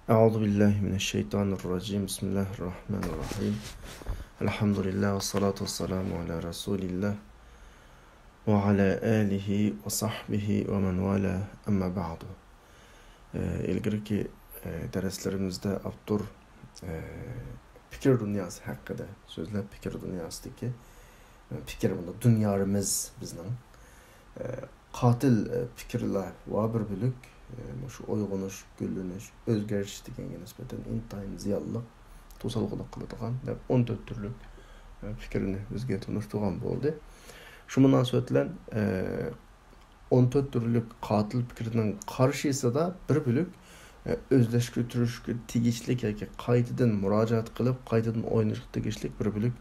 Euzu billahi mineşşeytanirracim. Bismillahirrahmanirrahim. Elhamdülillah ve salatu vesselamu ala Resulillah ve ala alihi ve sahbihi ve men vala amma ba'du. İlgirki derslerimizde Abdur fikir dünyası hakkında sözler fikir dünyasındaki fikir bunda dünyamız bizden qatil fikirler var bir bölük şu oyg'unish, gullanish, o'zgarish deganga nisbatan intayin ziyonliq to'salg'iliq qiladigan 14 turlik fikrni bizga tunishtirgan bo'ldi. Shu munosabat bilan 14 turlik qatil fikrining qarshisida bir bölük o'zlashga turishga tegishli yoki qaytadan murojaat qilib, qaytadan o'ynashga tegishli bir bölük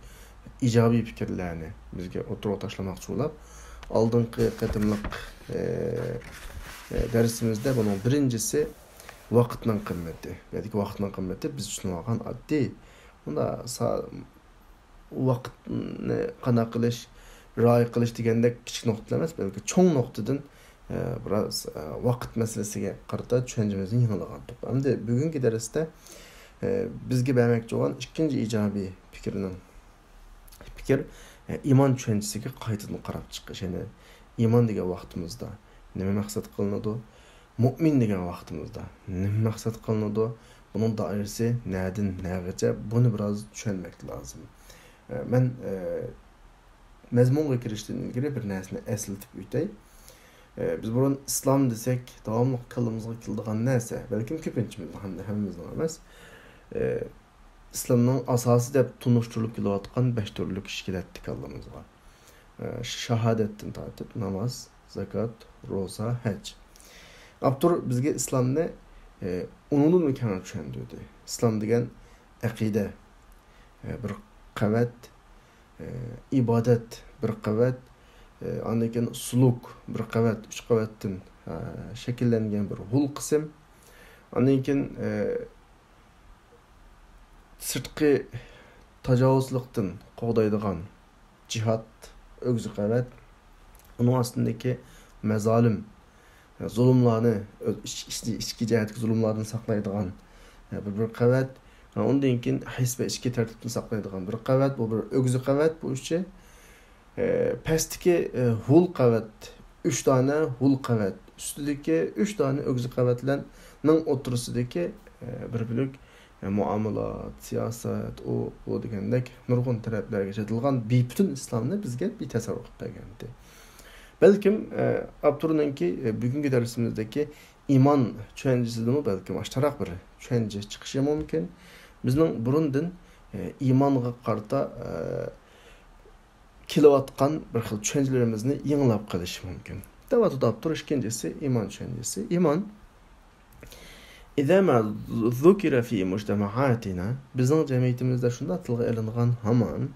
ijobiy fikrlarni bizga o'tirib tashlamoqchi bo'lib, oldingi qatimliq dersimizde bunun birincisi vaqtning qimmati. Belki vaqtning qimmati biz uchun olgan oddiy. Bunda vaqtni qana qilish, rioya qilish degandek kichik nuqtalar emas, balki cho'ng nuqtadan biroz vaqt masalasiga qarata tushunchamizni yangilag'an. Endi bugungi darsda bizga bermoqchi bo'lgan ikkinchi ijobiy fikr iymon tushunchasiga qaytadan qarab chiqish. Ya'ni iymon degan vaqtimizda nima maqsad qilinadi? Mu'min degan vaqtimizda nima maqsad qilinadi? Bunun doirasi nereden nergacha? Bunu biraz tushunmak lozim. Men mazmunga kirishdan ilgari bir narsani eslatib o'tay. Biz burun islom desek, davomli qilimizga keladigan narsa, balkim ko'pinchimiz hamda hammamizning emas, islomning asosi deb tunishtirilib kelayotgan 5 turlik ishkilatdik Allohimizga. Shahodatdan tortib namoz, zakat, roza, hac. Abdur bizga islomni unutun mükemmel tushundirdi. İslam degan aqida bir qavat, ibodat bir qavat, ondan suluk bir qavat, 3 qavatdan shakllangan bir hul qism. Ondan keyin sirtqi tajovuzlikdan qo'g'daydigan jihad o'g'zi qavat. Onun aslındaki mezalim, zulümlerini, içki cihetki zulümlerini saklaydıgan bir qavat. Ondan keyin his ve içki tertibini saklaydıgan bir qavat. Bu bir ögüzü qavat bu işçi. Pastiki hul qavat, 3 tane hul qavat. Üstüdeki 3 tane ögüzü qavatlarning o'tirisidagi bir bölük muomalat, siyoset, o degandek nurg'un taraflarga chetilgan beputun islomni bizga bir tasavvur qilib bergandi. Belkim Abdur'unki bugünkü dersimizdeki iman tushunchasidan belki mushtarak bir tushuncha chiqishi mumkin. Bizning burundan imonga qarta kelayotgan bir xil tushunchalarimizni yanglab qilish mumkin. Davlat Abdur ikkinchisi iman tushunchasi. Iman İza ma zukira fi mujtamahatina bizning jamiyatimizda shunda tilga ilingan hamon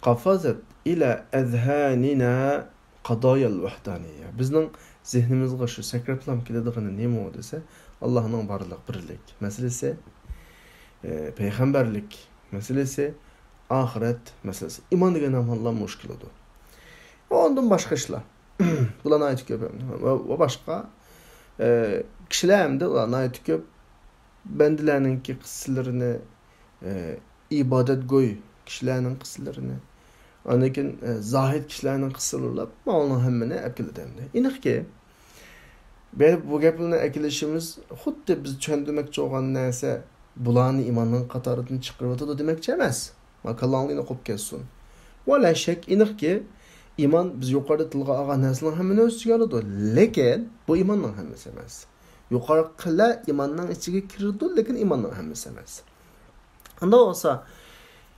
qafazat ila azhanina qadoyal vahdaniya. Bizning zihnimizga shu sakrablam keladigan nima desa, Allohning barliq birlik masalasi, payg'ambarlik masalasi, oxirat masalasi. Iymon degan ham Allah mushkildir. Ondan boshqa ishlar. Bularni aytib ko'pam va boshqa kishilar hamda ularni aytib ko'p bandilarninki qissalarini, ibodatgo'y kishilarning qissalarini, Anakin zahid kişilerinin kısırlılar malının hemmini ekildi. İnakki bu gaplarni ekilishimiz xuddi biz tushundirmoqchi bo'lgan narsa bularni imonning qatoridan chiqarib o'tadi demoqchi emas. Makallanligini qo'yib ketsin. Wala shak inakki iymon biz yuqorida tilga olgan narsalarning hammani o'z ichiga oladi. Lekin bu iymonning hammasi emas. Yuqoriqilar iymonning ichiga kiradi, lekin iymonning hammasi emas. Unda olsa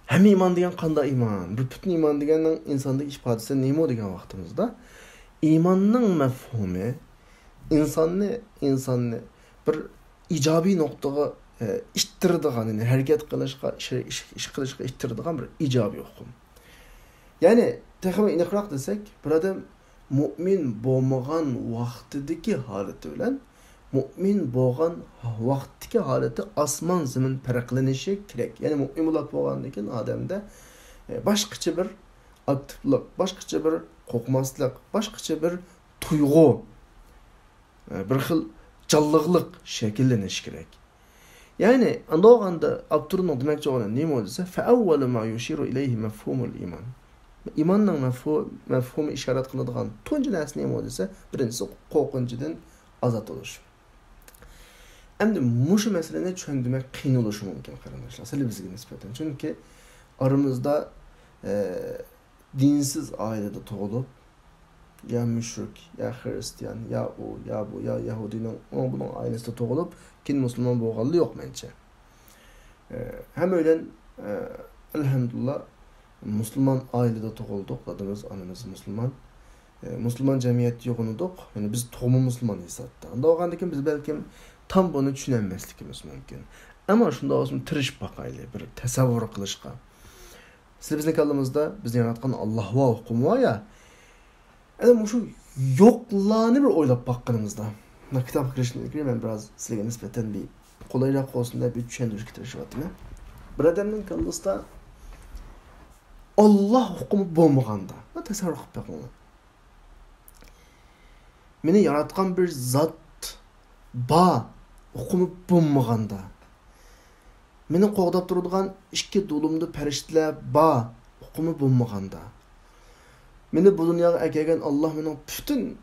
hem iman degan qanday iman? Bir bütün iman deganning insondagi ifodasi nima degan vaqtimizda imonning mafhumi insonni bir ijobiy nuqtaga ittiradigan, ya'ni harakat qilishga, ish qilishga ittiradigan bir ijobiy hukm. Ya'ni texmi aniqroq desak, bir odam mu'min bo'lmagan vaqtidagi holati bilan mu'min bo'lgan vaqtdagi holati osmon zamin farqlanishi kerak. Ya'ni mu'min bo'lgandan keyin odamda boshqacha bir aktivlik, boshqacha bir qo'rqmaslik, boshqacha bir tuyg'u, bir xil jonliqlik shakllanishi kerak. Yani anda olganda Abdurrahman demekçi olan neymi olursa فَاَوَّلُ مَا يُشِيرُ إِلَيْهِ مَفْهُومُ الْاِيمَانِ İmanның mefhumu işaret kılındıgan tuncu näsi neymi olursa birincisi korkuncudan azat olur. Endi muşu meseleni çöndürmek kıyın oluşu mümkün kardeşler. Seli bizge nispeten. Çünkü aramızda dinsiz ailede doğulup ya müşrik, ya Hristiyan, ya o, ya bu, ya Yahudinin bunun ailesinde doğulup kin Müslüman boğalı yok bence. Hem öyle elhamdülillah Müslüman ailede doğulduk. Adımız anımız Müslüman. Müslüman cemiyeti yoğunuduk. Yani biz tohumu Müslümanıyız hatta. Anda oğandaki biz belki tam bunu düşünemezlikimiz mümkün. Ama şunda olsun tırış bakaylı bir tesavvur kılışka. Siz bizden kaldığımızda bizden yaratkan Allah ve hukumu var ya. Yani şu yokluğunu bir oylap baktığımızda. Kitap girişine ben biraz size nispeten bir kolaylık olsun diye bir düşündürüş getirişi var değil mi? Bir adamın kaldığımızda Allah hukumu bulmaganda. Ne tesavvur kılıp bakın onu. Meni yaratkan bir zat ba hukumu bulmaganda. Meni qoğdap durduğun iki dolumlu periştiler ba hukumu bulmaganda. Meni bu dünyaya ekelgen Allah menin bütün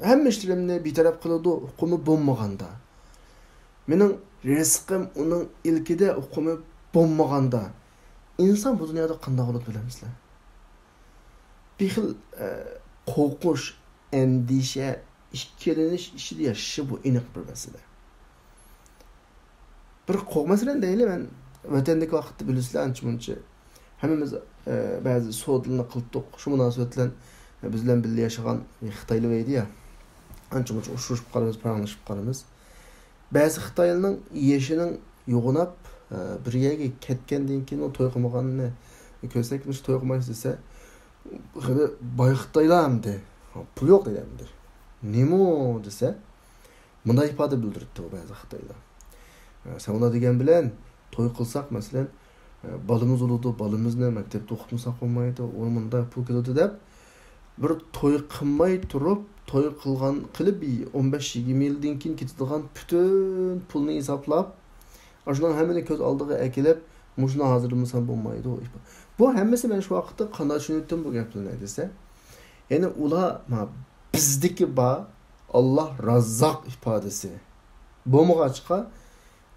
hem işlerimni bir taraf kılıdı hukumu bulmaganda. Menin rizqim onun ilkide hukumu bulmaganda. İnsan bu dünyada qanday olup bilemizler? Bir xil qo'rqush, endişe, ikkilenish ishida yashashi bu aniq bir masala. Bir qo'rqmasdan deyli men vatandagi vaqtda bilasizlar ancha-muncha hammamiz ba'zi so'dilni qildik. Shu munosabat bilan biz bilan birga yashagan Xitoylik edi ya. Ancha-muncha urushib qolamiz, paranglashib qolamiz. Ba'zi Xitoylarning yeshining yo'g'inab bir yerga ketgandan keyin o to'y qilmaganini ko'rsakmish to'y qilmaysiz desa boy Xitoylarmidi pul yo'q degandir. Nima desa bunday ifoda bildiribdi u ba'zi Xitoylar. Sen ona degan bilan to'y qilsak masalan balimiz bo'ladi, balimizni maktabda o'qitmasak bo'lmaydi, o'rmonda pul ketadi deb bir to'y qilmay turib to'y qilib 15-20 yildan keyin ketadigan bütün pulni hisoblab Aşıdan hemen köz aldığı ekilip muşuna hazırımızdan bulmaydı o iş. Bu hemmesi ben şu vakitte kanal düşünüttüm bu gaplarını edilse. Yani ula bizdeki bağ Allah Razzak ifadesi. Bu muğaçka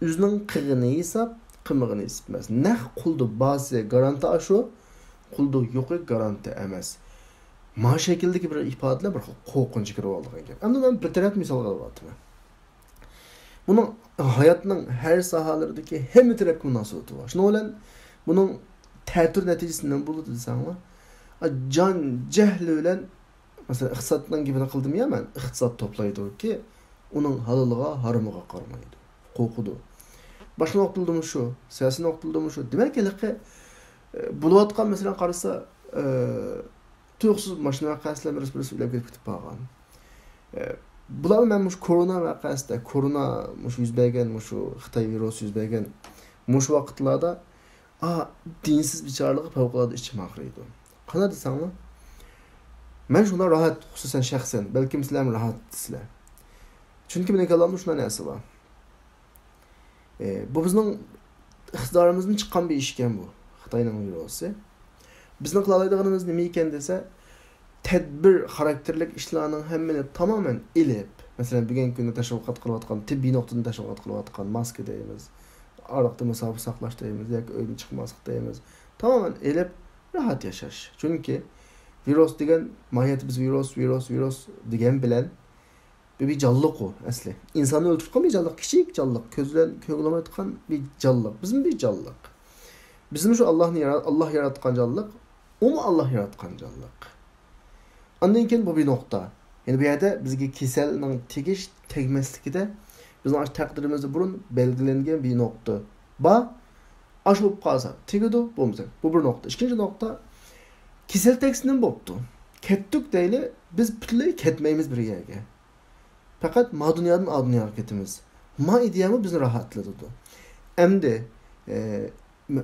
üzünün kığını hesap, kımığını hesapmez. Ne kuldu bazı garanti aşu, kuldu yoku garanti emez. Ma şekildeki bir ifadeler bir korkunç kirip aldığı gibi. Ama ben bir taraf misal kalıbatım. Bunun hayatının her sahalardaki hem taraf münasebeti var. Şunu olan bunun tətir neticesinden buldu desem ama can cehli ölen mesela iktisattan gibi kıldım ya ben iktisat toplaydı ki onun halılığa haramığa karmaydı. Korkudu. Başına okutuldu şu, siyasine okutuldu şu. Demek ki buluvatkan mesela karısa tüyoksuz maşına vakasıyla birisi bile gelip gidip bağlan. Bular men muş korona vakasida, korona muş yüz bergen, muş Xitoy virusi yüz bergen muş vaqtlarda dinsiz biçarlığı favqulodda içim ağrıydı. Qana desangmi? Men şuna rahat, xususan şahsen, belki sizlar rahat sizlar. Çünkü men kalamda şuna narsa var. Bu bizning iqtidorimizdan chiqqan bir ish ekan bu. Xitoyning virusi. Bizning qila oladiganimiz nima ekan desa, tedbir karakterlik işlerinin hemmini tamamen ilip, mesela bugün günde teşebbükat kılıvatkan, tibbi noktada teşebbükat kılıvatkan, maske deyimiz, aralıkta mesafe saklaş deyimiz, yak öyle çıkmazlık deyimiz, tamamen ilip rahat yaşaş. Çünkü virüs degen, mahiyeti virüs degen bilen bir canlılık o asli. İnsanı öldürtkan bir canlılık, kişilik canlılık, közlen kögleme etkan bir canlılık, bizim bir canlılık. Bizim şu Allah yaratkan canlılık, o mu Allah yaratkan canlılık? Ondan keyin bu bir nokta. Yani bu yerde bizge keselning tegish tegmasligida bizning taqdirimizda burun belgilangan bir nokta. Ba aş bo'lib qolsa, tegadi bo'lmasa. Bu bir nokta. İkinci nokta kesel tekstinden bo'pti. Ketdik deyli, biz butunlay ketmaymiz bir yerga. Faqat ma dunyodan o dunyoga ketimiz. Ma ideyami bizni rahatlatadi. Endi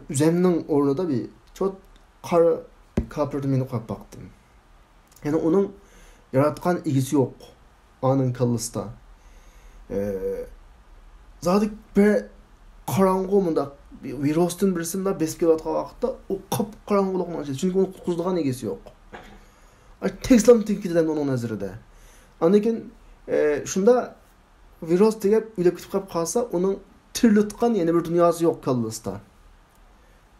üzemning o'rnida bir çok qara kapırdı meni qo'yib baktım. Yani onun yaratkan ilgisi yok. Anın kallısında. zaten bir karanlık mında virüsün birisinde beskelatga vaqtda o qap karanlıqlıqni açdı. Çünkü onu qutquzduğan egesi yok. Tekstlam tinkiden onun nazarında. Anlakin şunda virüs tegep ülep kitip qap qalsa, onun tirlitgan yeni bir dünyası yok kallısda.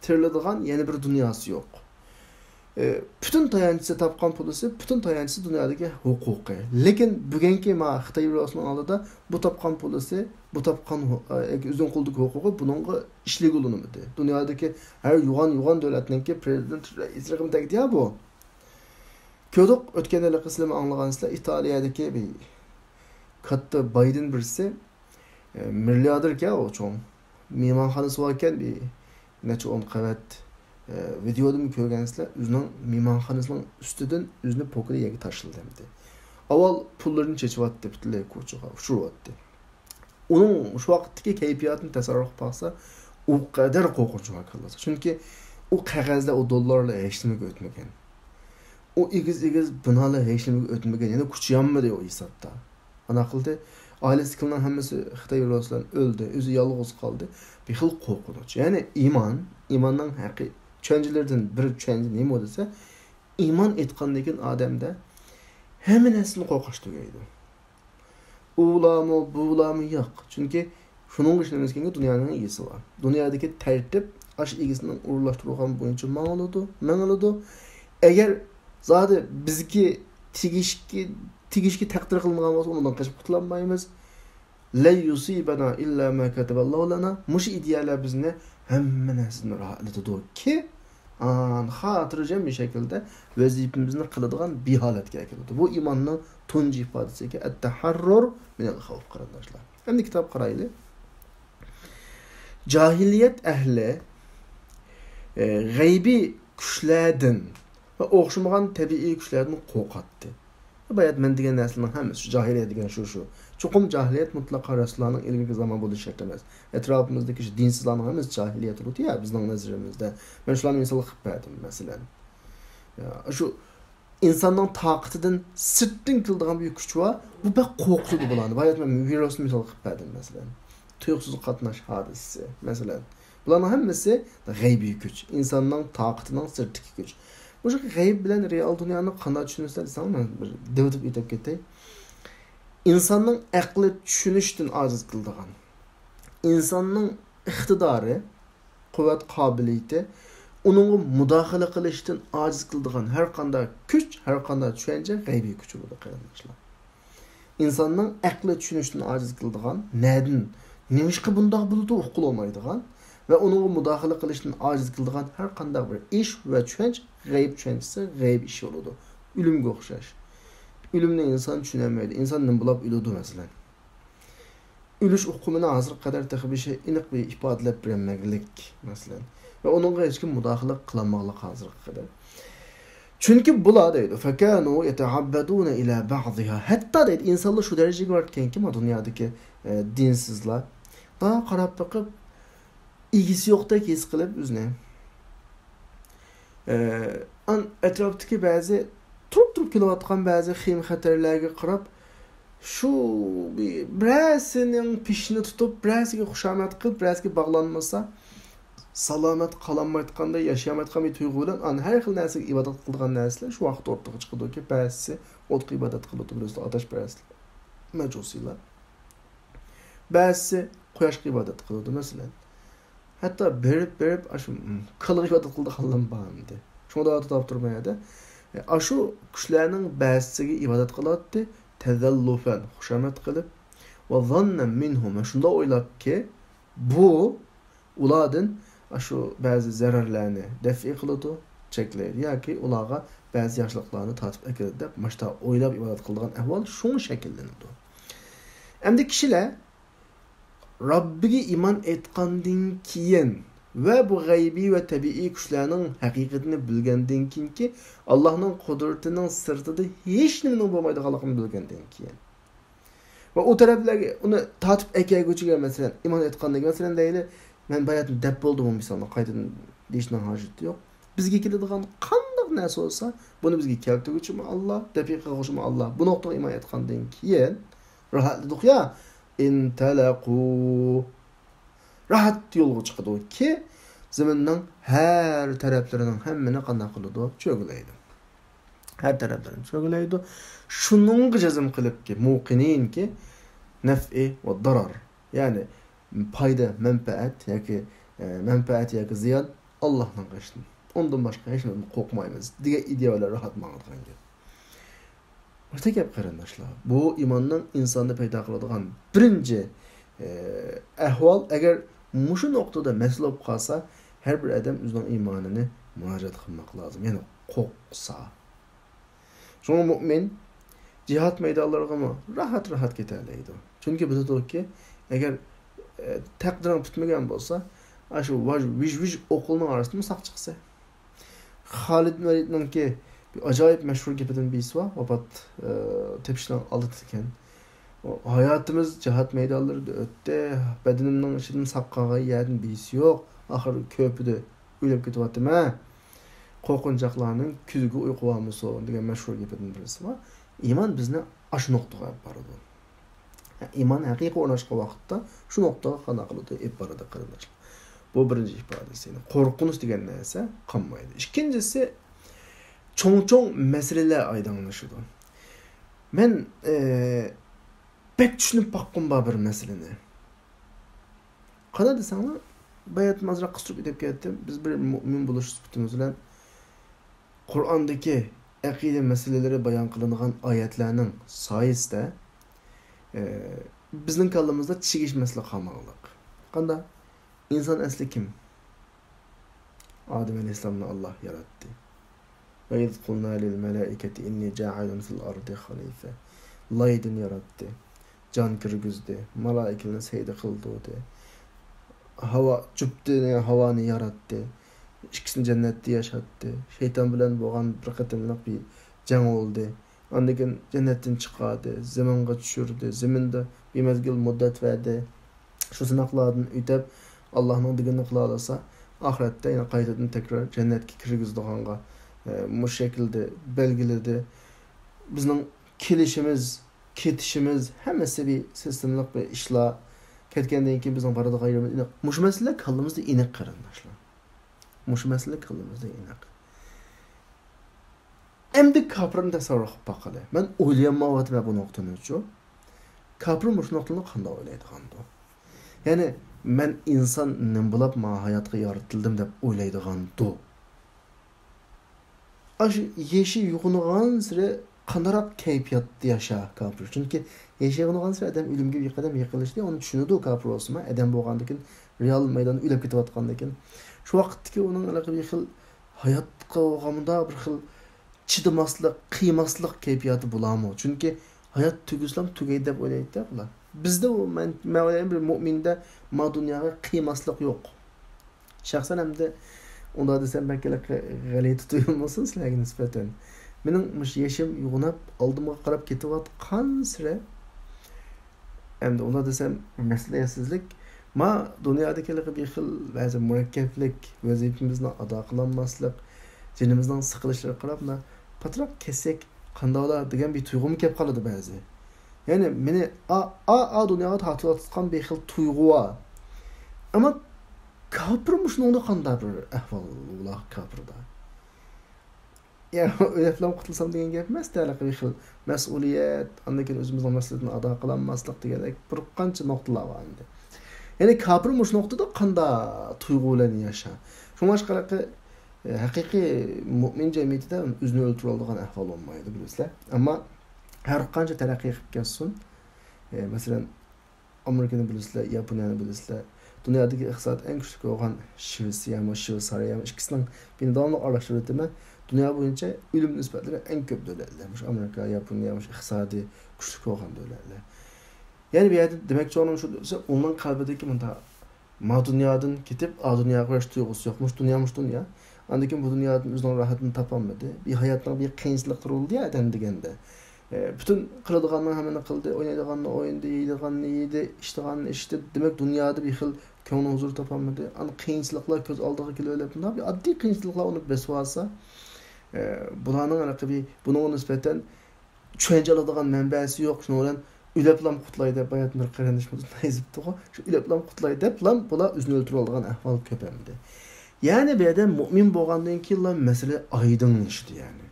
Tirlitgan yeni bir dünyası yok. Bütün tayançısı tapqan pulusu, bütün tayançısı dünyadaki hukuki. Lekin bugunki ma Xitoy virüsünün aldıda bu tapqan pulusu, bu tapqan özün qulduk hukuki bununla işlik ulunumadı. Dünyadaki her yugan devletninki prezident İsrail'in tekdiya bu. Köydük ötken ele kısımı anlagansızlar İtalya'daki bir katta Biden birisi milyarder ki o çoğun. Mimarhanesi varken bir neçe 10 qavat videoda mı ko'rgansizlar, o'zining mehmonxonasining ustidan o'zini pokida yerga tashladimdi. Avval pullarni chechivyapti, butunlay ko'chaga ushiryapti. Uning shu vaqtdagi kayfiyatini tasavvur qilib baxsa, u qadar qo'rqinchli bo'ladi. Chunki u qog'ozlar, u dollarlar hech nimaga o'tmagan. U igiz binolar hech nimaga o'tmagan. Yana kuchi yonmadi o hisobda. Ana qildi, ailasining hammasi Xitoy virusdan o'ldi, o'zi yolg'iz qoldi. Bir xil qo'rqinch. Ya'ni imonning haqiqiy Çöncülerden bir çöncü neyim o dese, iman etkanlıkın adamda hemen esini korkaçtı geydi. Uğulamı, buğulamı yok. Çünkü şunun işlemesken dünyanın iyisi var. Dünyadaki tertip, aş ilgisinden uğurlaştırılan boyunca mağaladı. Eğer zaten bizki tigişki takdir kılınған olsa ondan kaçıp kurtulamayız. La yusibana illa ma kataballahu lana. Muş idealler bizne hemen esini rahatladı ki hatırlayacağım bir şekilde vazifemizni qiladigan bir holatga keldi. Bu imanning tunji ifodasiga at-taharrur min al-xawf qarindoshlar. Endi kitob qaraylik. Jahiliyat ahli g'aybiy kuchlardan va o'xshamagan tabiiy kuchlardan qo'rqatdi. Bayat men degan narsalarning hammasi shu jahiliyat degan shu. Chuqum jahiliyat mutlaqo rasulullohning ilmiga zaman bo'lishi shart emas. Etrafimizdagi shu dinsizlarning hammasi jahiliyat ruti ya bizning nazarimizda. Men shularni misol qilib berdim masalan. Shu insonning toqatidan sirtdan keladigan bir kuch var. Bu bak qo'rqitadi bularni. Bayat men virusni misol qilib berdim masalan. Tuyuqsiz qatnash hodisasi masalan. Bularning hammasi g'aybiy kuch. Insonning toqatining sirtdagi kuch. Bu g'ayb bilan real dunyoni qanday tushunishlar desam, men bir devotib etib ketay. İnsanın aqli tushunishdan ojiz qildigan. İnsanın iqtidori, quvvat qobiliyati uning mudohala qilishdan ojiz qildigan har qanday kuch, har qanday tushuncha g'aybiy kuch bo'ladi qarindoshlar. İnsanın aqli tushunishdan ojiz qildigan, nadin, nimishqa bundoq bo'ladi uqul olmaydigan ve uning mudohala qilishdan ojiz qildigan har qanday bir ish va tushunch g'ayb tushunchasi, g'ayb ish bo'ladi. O'limga o'xshash. Ölümle insan düşünemeydi. İnsan ne bulup ölüdü mesela. Ölüş hukumuna hazır kadar bir şey inik bir ifadele bilemeklik mesela. Ve onunla hiç kim müdahale kılanmakla hazır kadar. Çünkü bula deydi. Fekânû yetehabbedûne ilâ ba'dihâ. Hatta deydi insanlar şu dereceye varken kim o dünyadaki dinsizler. Daha karab bakıp ilgisi yok da ki his kılıp üzne. Etraftaki bazı Turup kilovatkan bazı xim xatarlarga qarab şu birəsinin pişini tutup birəsiga xushamat qilib birəsiga bağlanmasa salomat qalamayotganda yaşayamayotgan bir tuyg'u bilan har xil narsaga ibodat qilgan narsalar shu vaqt o'rtaga chiqadiki ba'zisi o'tga ibodat qiladi bilasizlar atashparastlar majusiylar ba'zisi quyoshga ibodat qiladi masalan hatto berib shu qilg'i ibodat qildi xallanbandi shunda otib turmaydi Aşu kuşlarının ba'zisiga ibodat qiladi, tazallufan, xushamat qilib, va zannan minhum, shunda o'ylabki, bu ulardan aşu ba'zi zararlarni daf'i qiladi, cheklaydi yoki ularga ba'zi yaxshiliklarni tatib akiladi deb mashta o'ylab ibodat qilgan ahvol shunga shakllanadi. Endi kishilar Robbiga iymon etgandan keyin ve bu gaybi ve tabii güçlerinin hakikatini bilgenden ki Allah'ın kudretinin sırtıda hiç nemin olmaydıqalıqını bilgenden keyin. Ve o taraflarga onu tatip ekegüçüge mesela iman etqandan mesela deyli men bayatın dep boldum o misalda qaytadan deyishning hojati yo'q. Bizga keladigan qanday narsa olsa buni bizga keltiruvchimi Allah, daqiqa qo'shimi Allah. Bu nuqtaga iman etqandan keyin rahatladik ya. intalaqu. Rahat yolga çıkıdı ki ziminin her taraflarının hemmini qana qılıdı, çögüleydi. Her taraflarını çögüleydi. Şunun cezim kılıp ki muqinin ki nef'i ve darar. Yani payda, menfaat yoki menfaat yoki ziyon Allah'dan qaçtın. Ondan başqa hech nima qo'rqmaymiz. Degan ideyalar rahat ma'qulgan gap. O'ta gap qarindoshlar. Bu imonning insonda paydo qiladigan birinchi ahvol. Agar mushu nuqtada mas'ul bo'lib qolsa, har bir odam o'zining iymonini murojaat qilmoq lozim. Ya'ni qo'rqsa. Shunga mu'min jihad maydonlariga rahat ketalaydi. Chunki biladiki, agar taqdiring bitmagan bo'lsa, shu vij o'qilning orasida saq chiqsa. Xolid Maridninki bir ajoyib mashhur gapidan birisi bor. Vafot tepishdan oldin ekan. Hayotimiz jihad maydonlarida o'tdi. Badanimning ichidan saqqa yerdan birisi yo'q. Axir ko'pida o'lib ketyapti-ma. Qo'rqinchoqlarning kuzgi uyqu olmasa degan mashhur gapidan birisi bor. Iymon bizni shu nuqtaga olib boradi. Iymon haqiqiy o'rnashgan vaqtda shu nuqtaga qana qiladi, olib boradi qarindoshlar. Bu birinchi ifodasi. Qo'rqinish degan narsa qolmaydi. Ikkinchisi cho'ng masalalar oydinlashadi. Men pek tushunib boqqan bir masalani. Qana desanglar, bayat mazra qistirib deb ketdim. Biz bir mu'min bo'lish sifatimiz bilan Qur'ondagi aqida masalaları bayon qilingan oyatlarning soyasida bizning kallamizda chigishmaslik qolmoqliq. Qanday? İnsan asli kim? Adem Aleyhisselam'ı Allah yarattı. Ve iz kulna lil melaiketi inni ja'ilun fil ardi halife. Laydın yarattı. Can kirgizdi. Malaikelerin seyde kıldı. Hava cübdini havanı yarattı. İkisini cennette yaşattı. Şeytan bilen boğan bir qatımlıq bir can oldu. Ondan cennetten çıkardı. Zamanға düşürdü. Zeminde bir mezgil müddet verdi. Şu sınaqlardan ötüp Allah'ın digini qila olsa, ahirette yine qaytadan tekrar cennetga kirgizdiğanga bu şekilde belgiledi. Bizning kelishimiz, ketishimiz hammasi bir sistemlik bir ishlar. Ketgandan keyin bizning barada g'ayrimiz aniq. Mush masala kallamizda aniq qarindoshlar. Mush masala kallamizda aniq. Endi kafirni tasavvur qilib boqadi. Men o'ylayapman bu nuqtani uchun. Kafir mush nuqtani qanday o'ylaydigandi? Ya'ni men inson nima bo'lib ma hayotga yaratildim deb o'ylaydigan-du. Aşı yeşil yuğunğan sıra qandaroq kayfiyatda yasha kafir. Chunki yeşil yuğunğan sıra adam o'limga bir qadam yiqilishdi, onu tushunadi o kafir bo'lsa-ma, adam bo'lgandan keyin real maydonda o'lib ketayotgandan keyin shu vaqtdagi uning aloqa bir xil hayotga bo'lganda bir xil chidamaslik, qiymaslik kayfiyati bo'larmi? Chunki hayot tuguslam tugaydi deb o'ylaydi ular. Bizde o men bir mu'minde ma dunyoga qiymaslik yo'q. Shaxsan ham de unda desam balki g'alati tuyulmasin sizlarga nisbatan. Mening mush yashim yo'g'inab oldimga qarab ketayotgan sira endi unda desam maslahatsizlik ma dunyodagi bir xil ba'zi murakkablik, vazifamizni ado qilolmaslik, jinimizning siqilishlariga qarab patroq kessak qandoqlar degan bir tuyg'um kelib qoladi ba'zi. Yani meni dunyoga tortayotgan bir xil tuyg'u var. Ama kafirmush unda qanday bir ahvol ular kafirda. Yani o'ylab qutulsam degan gap emas, ta'liq bir xil mas'uliyat, undan keyin o'zimizning mas'uliyatni ado qilolmaslik degandek bir qancha nuqtalar bor endi. Yani kafirmush nuqtada qanday tuyg'ularni yasha. Shunga qaraqi haqiqiy mu'min jamiyatida o'zini o'ltirib oladigan ahvol bo'lmaydi bilasizlar. Ammo her qancha taraqqiy qilib ketsin, masalan Amerikani bilasizlar, Yaponiyani bilasizlar, dunyodagi iqtisod eng kuchli bo'lgan Shveysariya ikkisining beni davomli aralashtirdimi? Dunyo bo'yicha o'lim nisbatlari eng ko'p davlatlar. Amerika, Yaponiya iqtisodiy kuchli bo'lgan davlatlar. Ya'ni bu yerda demakchi o'nim shu, uning qalbidagi bunda ma dunyodan ketib, dunyoga qarash tuyg'usi yo'qmish, dunyo. Undan keyin bu dunyodan o'zining rohatini topolmadi. Bir hayotning bir qiyinchilik bo'ldi ya adam deganda. Bütün qiladiganni hammani qildi, o'ynaydiganni o'yindi, yeydiganni yedi, ishtiganni ishdi. Demak dunyoda bir xil ko'ngil huzur topolmadi. Ana qiyinchiliklar ko'z oldiga kelib, bir oddiy qiyinchiliklar uni besib olsa, bularning aniq bir buning nisbatan tushuncha oladigan manbasi yo'q. Shuning bilan Üleplam qutlay deb bayat bir qaranishimiz ayzibdi go. Shu üleplam qutlay deb lam bula o'zini o'ltirib olgan ahvol ko'pamdi. Ya'ni bu yerda mu'min bo'lgandan keyin masala oydinlashdi yani.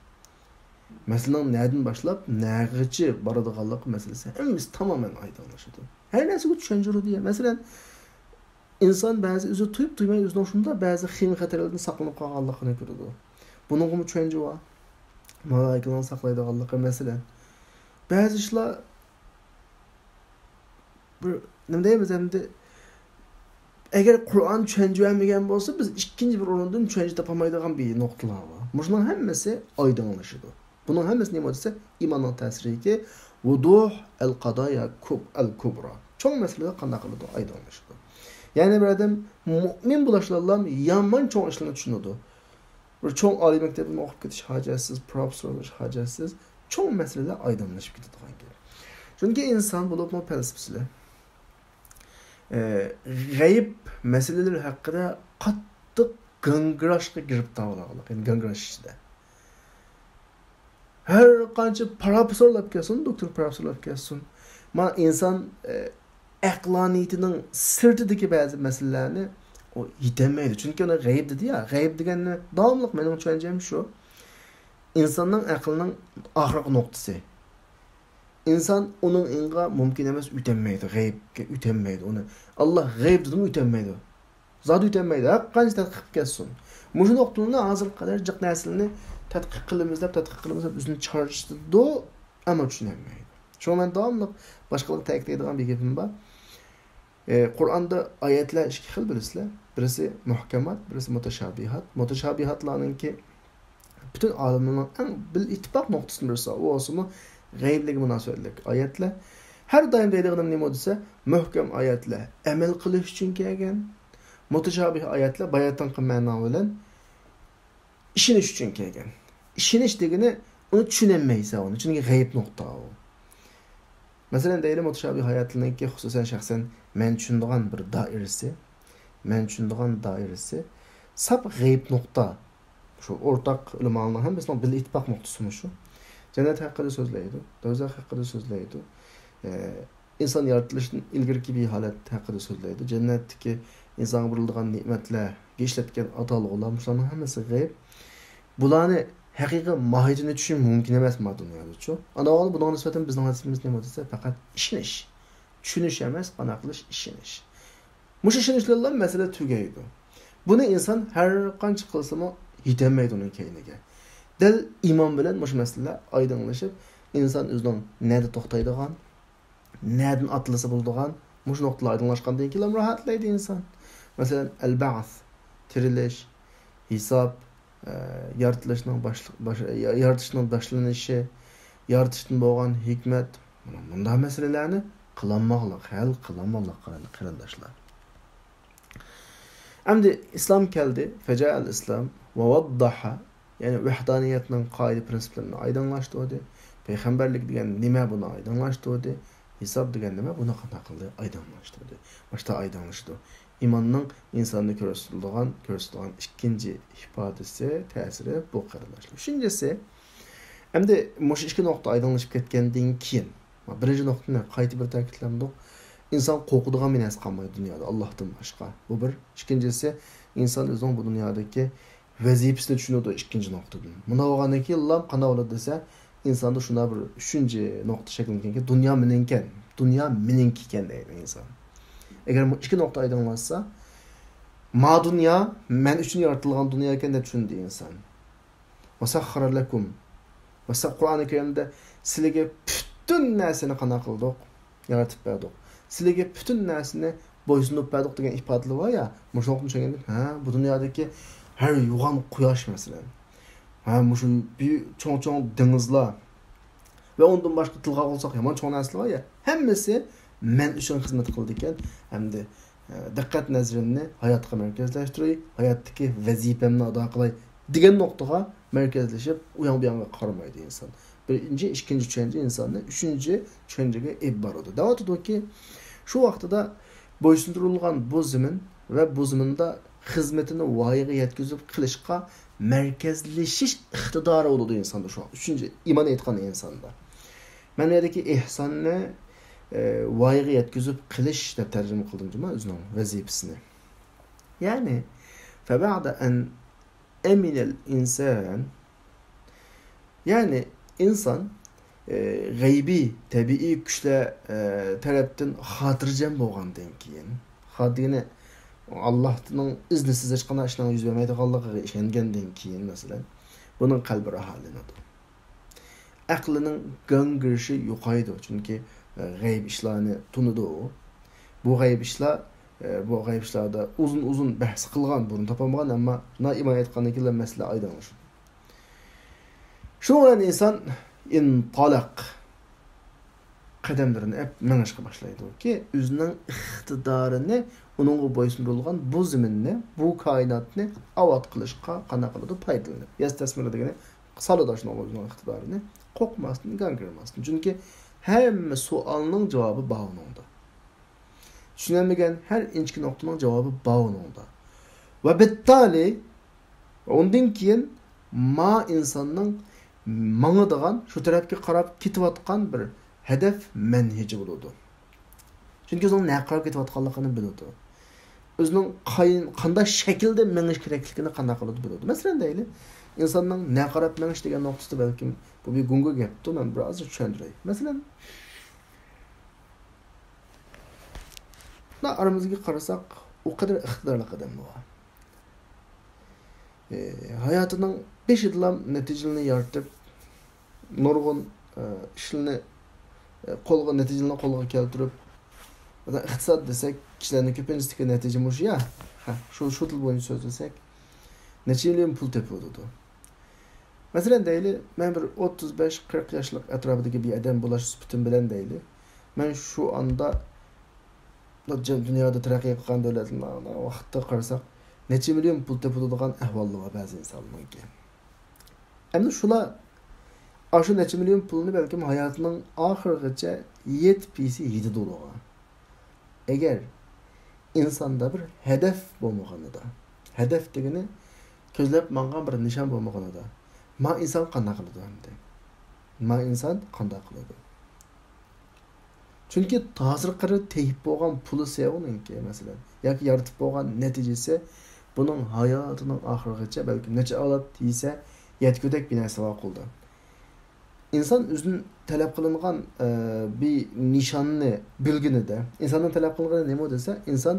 Meselenin nereden başlap nereci baradiganlık meselesi hemimiz tamamen aydınlaşdı. Her neyse bu düşünceli diye. Mesela insan bazı özü tuyup duymay özünün hoşunda bazı ximi xatarlardan saklanıp kalganlığını görüdü. Bunun gibi düşünce var. Malaikadan saklaydıganlığı mesela. Bazı işler ne diyemiz hem de eğer Kur'an düşüncüyemigen olsa biz ikinci bir orundan düşünce tapamaydıgan bir noktalar var. Bunların hemmesi aydınlaşdı. Bunun hemmesi ne modise imanın tesiri ki vuduh el-qadaya el-kubra. Çok meselede kandak kılıdı, aydınlaşdı. Yani bir adam mümin bulaşılarla yaman çok işlerini düşünüyordu. Bir çok âli mektebini okup gidiş hacatsız, profesör oluş hacatsız. Çok meselede aydınlaşıp gidiyor. Çünkü insan bulup mu felsefesiyle gayb meseleleri hakkında kattık gıngıraşka girip dağılağı. Yani gıngıraş işte. Her kança profesörlap gelsin, doktor profesörlap gelsin. Ama insan aklaniyetinin sırtıdaki bazı meselelerini o yitemeydi. Çünkü ona gayb dedi ya. Gayb degen devamlılık benim düşüncem şu. İnsanın aklının ahrak noktası. İnsan onun inga mümkün emas ütenmeydi. Gaybga ütenmeydi onu. Allah gayb dedim ütenmeydi. Zat ütenmeydi. Haqqanç tadqiq gelsin. Muşu noktalığında hazır kadar cık neslini tadqiq qilimiz üzünü çarşıdı ama düşünemeydi. Şu ben devamlı başkaları ta'kidlaydigan bir gapim var. Kur'an'da ayetler iki xil birisizlar. Birisi muhkemat, birisi mutashabihat. Mutashabihatlarınki bütün alimlerin en bil ittifaq noktasını birisi. O olsun gaybligi münasebetlik ayetler. Her daim deydiğim ne modise muhkem ayetler emel qilish uchun kelgan. Mutashabih ayetler bayatdan ma'no bilan ishinish uchun kelgan. İşiniş degeni onu düşünemeyse onu. Çünkü gayb nokta o. Mesela deyli mutashabih hayatlarındaki hususen şahsen men düşündüğün bir dairesi sap gayb nokta. Şu ortak ulamalarning hammasının bil ittifaq noktası şu. Cennet hakkında sözleydi. Dozak hakkında sözleydi. İnsan yaratılışının ilgirki bir halet hakkında sözleydi. Cennetteki insana burulduğun nimetler, geçletken atalı olan bunların hammasi gayb. Bularni haqiqiy mahiyatini tushunish mumkin emas ma dunyoda. Ana ol bunga nisbatan bizning hadisimiz nima desa faqat ishinish. Tushunish emas, qana qilish ishinish. Mush ishinishlar masala tugaydi. Buni inson har qancha qilsa-mu yetemaydi uning keyniga. Dil iman bilan mush masalalar aydınlaşıp inson o'zining nada to'xtaydigan, nadan atlasa bo'ladigan mush nuqtalar aydınlaşgandan keyin rahatlaydi inson. Masalan, al-ba'th, tirilish, hisob, yaratılışının başlanışı, yaratışdan bo'lgan hikmet, bunday meselelerni qilinmoqlik, hal qilinmoqlik qarindoshlar. Endi islom keldi, faja'al islam va vaddaha, yani vahdaniyatning qoida prinsiplarini aydınlaştırdı. Peygamberlik degan nima buni aydınlaştırdı. Hisob degan nima buni qanday qildi aydınlaştırdı. Başta aydınlaştı. İmanның insanı көрсөтүлгөн ikkinchi ifadesi, tesiri bu qarindoshlar. Üçüncüsü, endi mush ikki nokta aydınlaşıp ketgandan keyin, birinchi nuqtani qayta bir ta'kidladik. İnsan qo'rqadigan bir narsa qolmaydi dunyoda Allohdan boshqa. Bu bir. Ikkinchisi, inson o'zining bu dunyodagi vazifasini tushunadi ikkinchi nuqtadan. Buna bo'lgandan keyin Allah qanday bo'ladi desa, insonda shuna bir uchinchi nuqta shakllanganki, dunyo meniki ekan deydi inson. Eğer bu iki nokta aydınlaşsa, ma dünya men üçün yaratılgan dünya eken de düşündü insan. Vasakhara lekum. Kur'an-ı Kerim'de sizlarga bütün narsani qana qildik, yaratib berdik. Sizlarga bütün narsani bo'ysunib berdik degan ifodalar var ya, mushu nuqtani tushunganda, bu dunyodagi har yo'g'on quyosh masalan. Mushu cho'ng dengizlar ve ondan boshqa tilga olsak yomon cho'ng narsalar var ya, hammasi men üçün xizmat qildi ekan, hamda diqqat nazarimni hayotga markazlashtirib, hayotdagi vazifamni ado qilay degan nuqtaga markazlashib, u yoq bu yoqqa qaramaydi inson. Birinchi, ikkinchi tushuncha insonni uchinchi tushunchaga ib boradi. Davatidiki, shu vaqtida bo'ysundirilgan bu zamin va bu zaminda xizmatini voyaga yetkazib qilishga markazlashish iqtidori bo'ladi insonda shu. Uchinchi, iymon etgan insonda. Manadagi ihsonni voyaga yetkazib qilish deb tarjima qildim juma o'zining vazifasini. Ya'ni faba'da an aminal insan, yani insan g'aybiy tabiiy kuchlar tarafdan xotirjam bo'lgandan keyin, xodini Allohning iznisiz hech qanday ishning yuz bermaydiganligiga ishongandan keyin masalan buning qalbi rahatlanadi. Aqlining gangirishi yo'qaydi, chunki g'ayb ishlarni tunidi u. Bu g'ayb ishlarda uzun bahs qilgan, buni topolmagan, ammo iman etgandan keyin masala aydınlaşır. Şunu bilan inson intalaq qadamlarini mengishga boshlaydi ki o'zining iqtidorini uningga bo'ysundirilgan bu zaminni, bu koinotni avod qilishga qanday qiladi foydalanadi. Yastasmir degani saladashning o'zining iqtidorini qo'rqmasdan, gangirmasdan. Chunki hamma savolning javobi bor unda. Tushunilmagan har inchki nuqtaning javobi bor unda. Va bittali undan keyin insonning mangadigan, shu tarafga qarab ketayotgan bir hedef manhaji bo'ladi. Chunki o'zining nima qarab ketayotganligini biladi. O'zining qanday shaklda mengish kerakligini qanday qiladi biladi. Masalan deyli, insonning nima qarab mengish degan nuqtasida balkim bu bir gunga gapdir, men biroz tushuntiray. Masalan, aramizga qarasak, o kadar iqtidorli odam bor. Hayotining beshidilam natijalarini yaratib, nurg'un ishlarni natijalarni qo'lga keltirib, iqtisod desak, kishilarning ko'pincha natija mush ya. Shu til bo'yicha so'zlasak, necha million pul tepadi. Masalan deyli, men bir 35-40 yoshlik atrofidagi bir odam bo'lish sifatim bilan deyli, men shu anda dunyoda taraqqiy qilgan davlatlarni vaqtda qarasak, necha million pul tepadigan ahvollar bor ba'zi insonlarga. Endi shular shu necha million pulni balkim hayotining oxirigacha yetpisi $7. Agar insonda bir hedef bo'lmaganida, hedef degani ko'zlab mangan bir nishon bo'lmaganida, inson qanday qiladi endi? Inson qanday qiladi? Chunki ta'sir qilib teyib bo'lgan puli sevuningki, masalan, yoki yaratib bo'lgan natijasi buning hayotining oxirigacha balkim necha avlod yesa yetkudek bir narsa qildi. İnsan o'zining talab qilingan bir nishonni bilginida, insonning talab qilgani nima desa, inson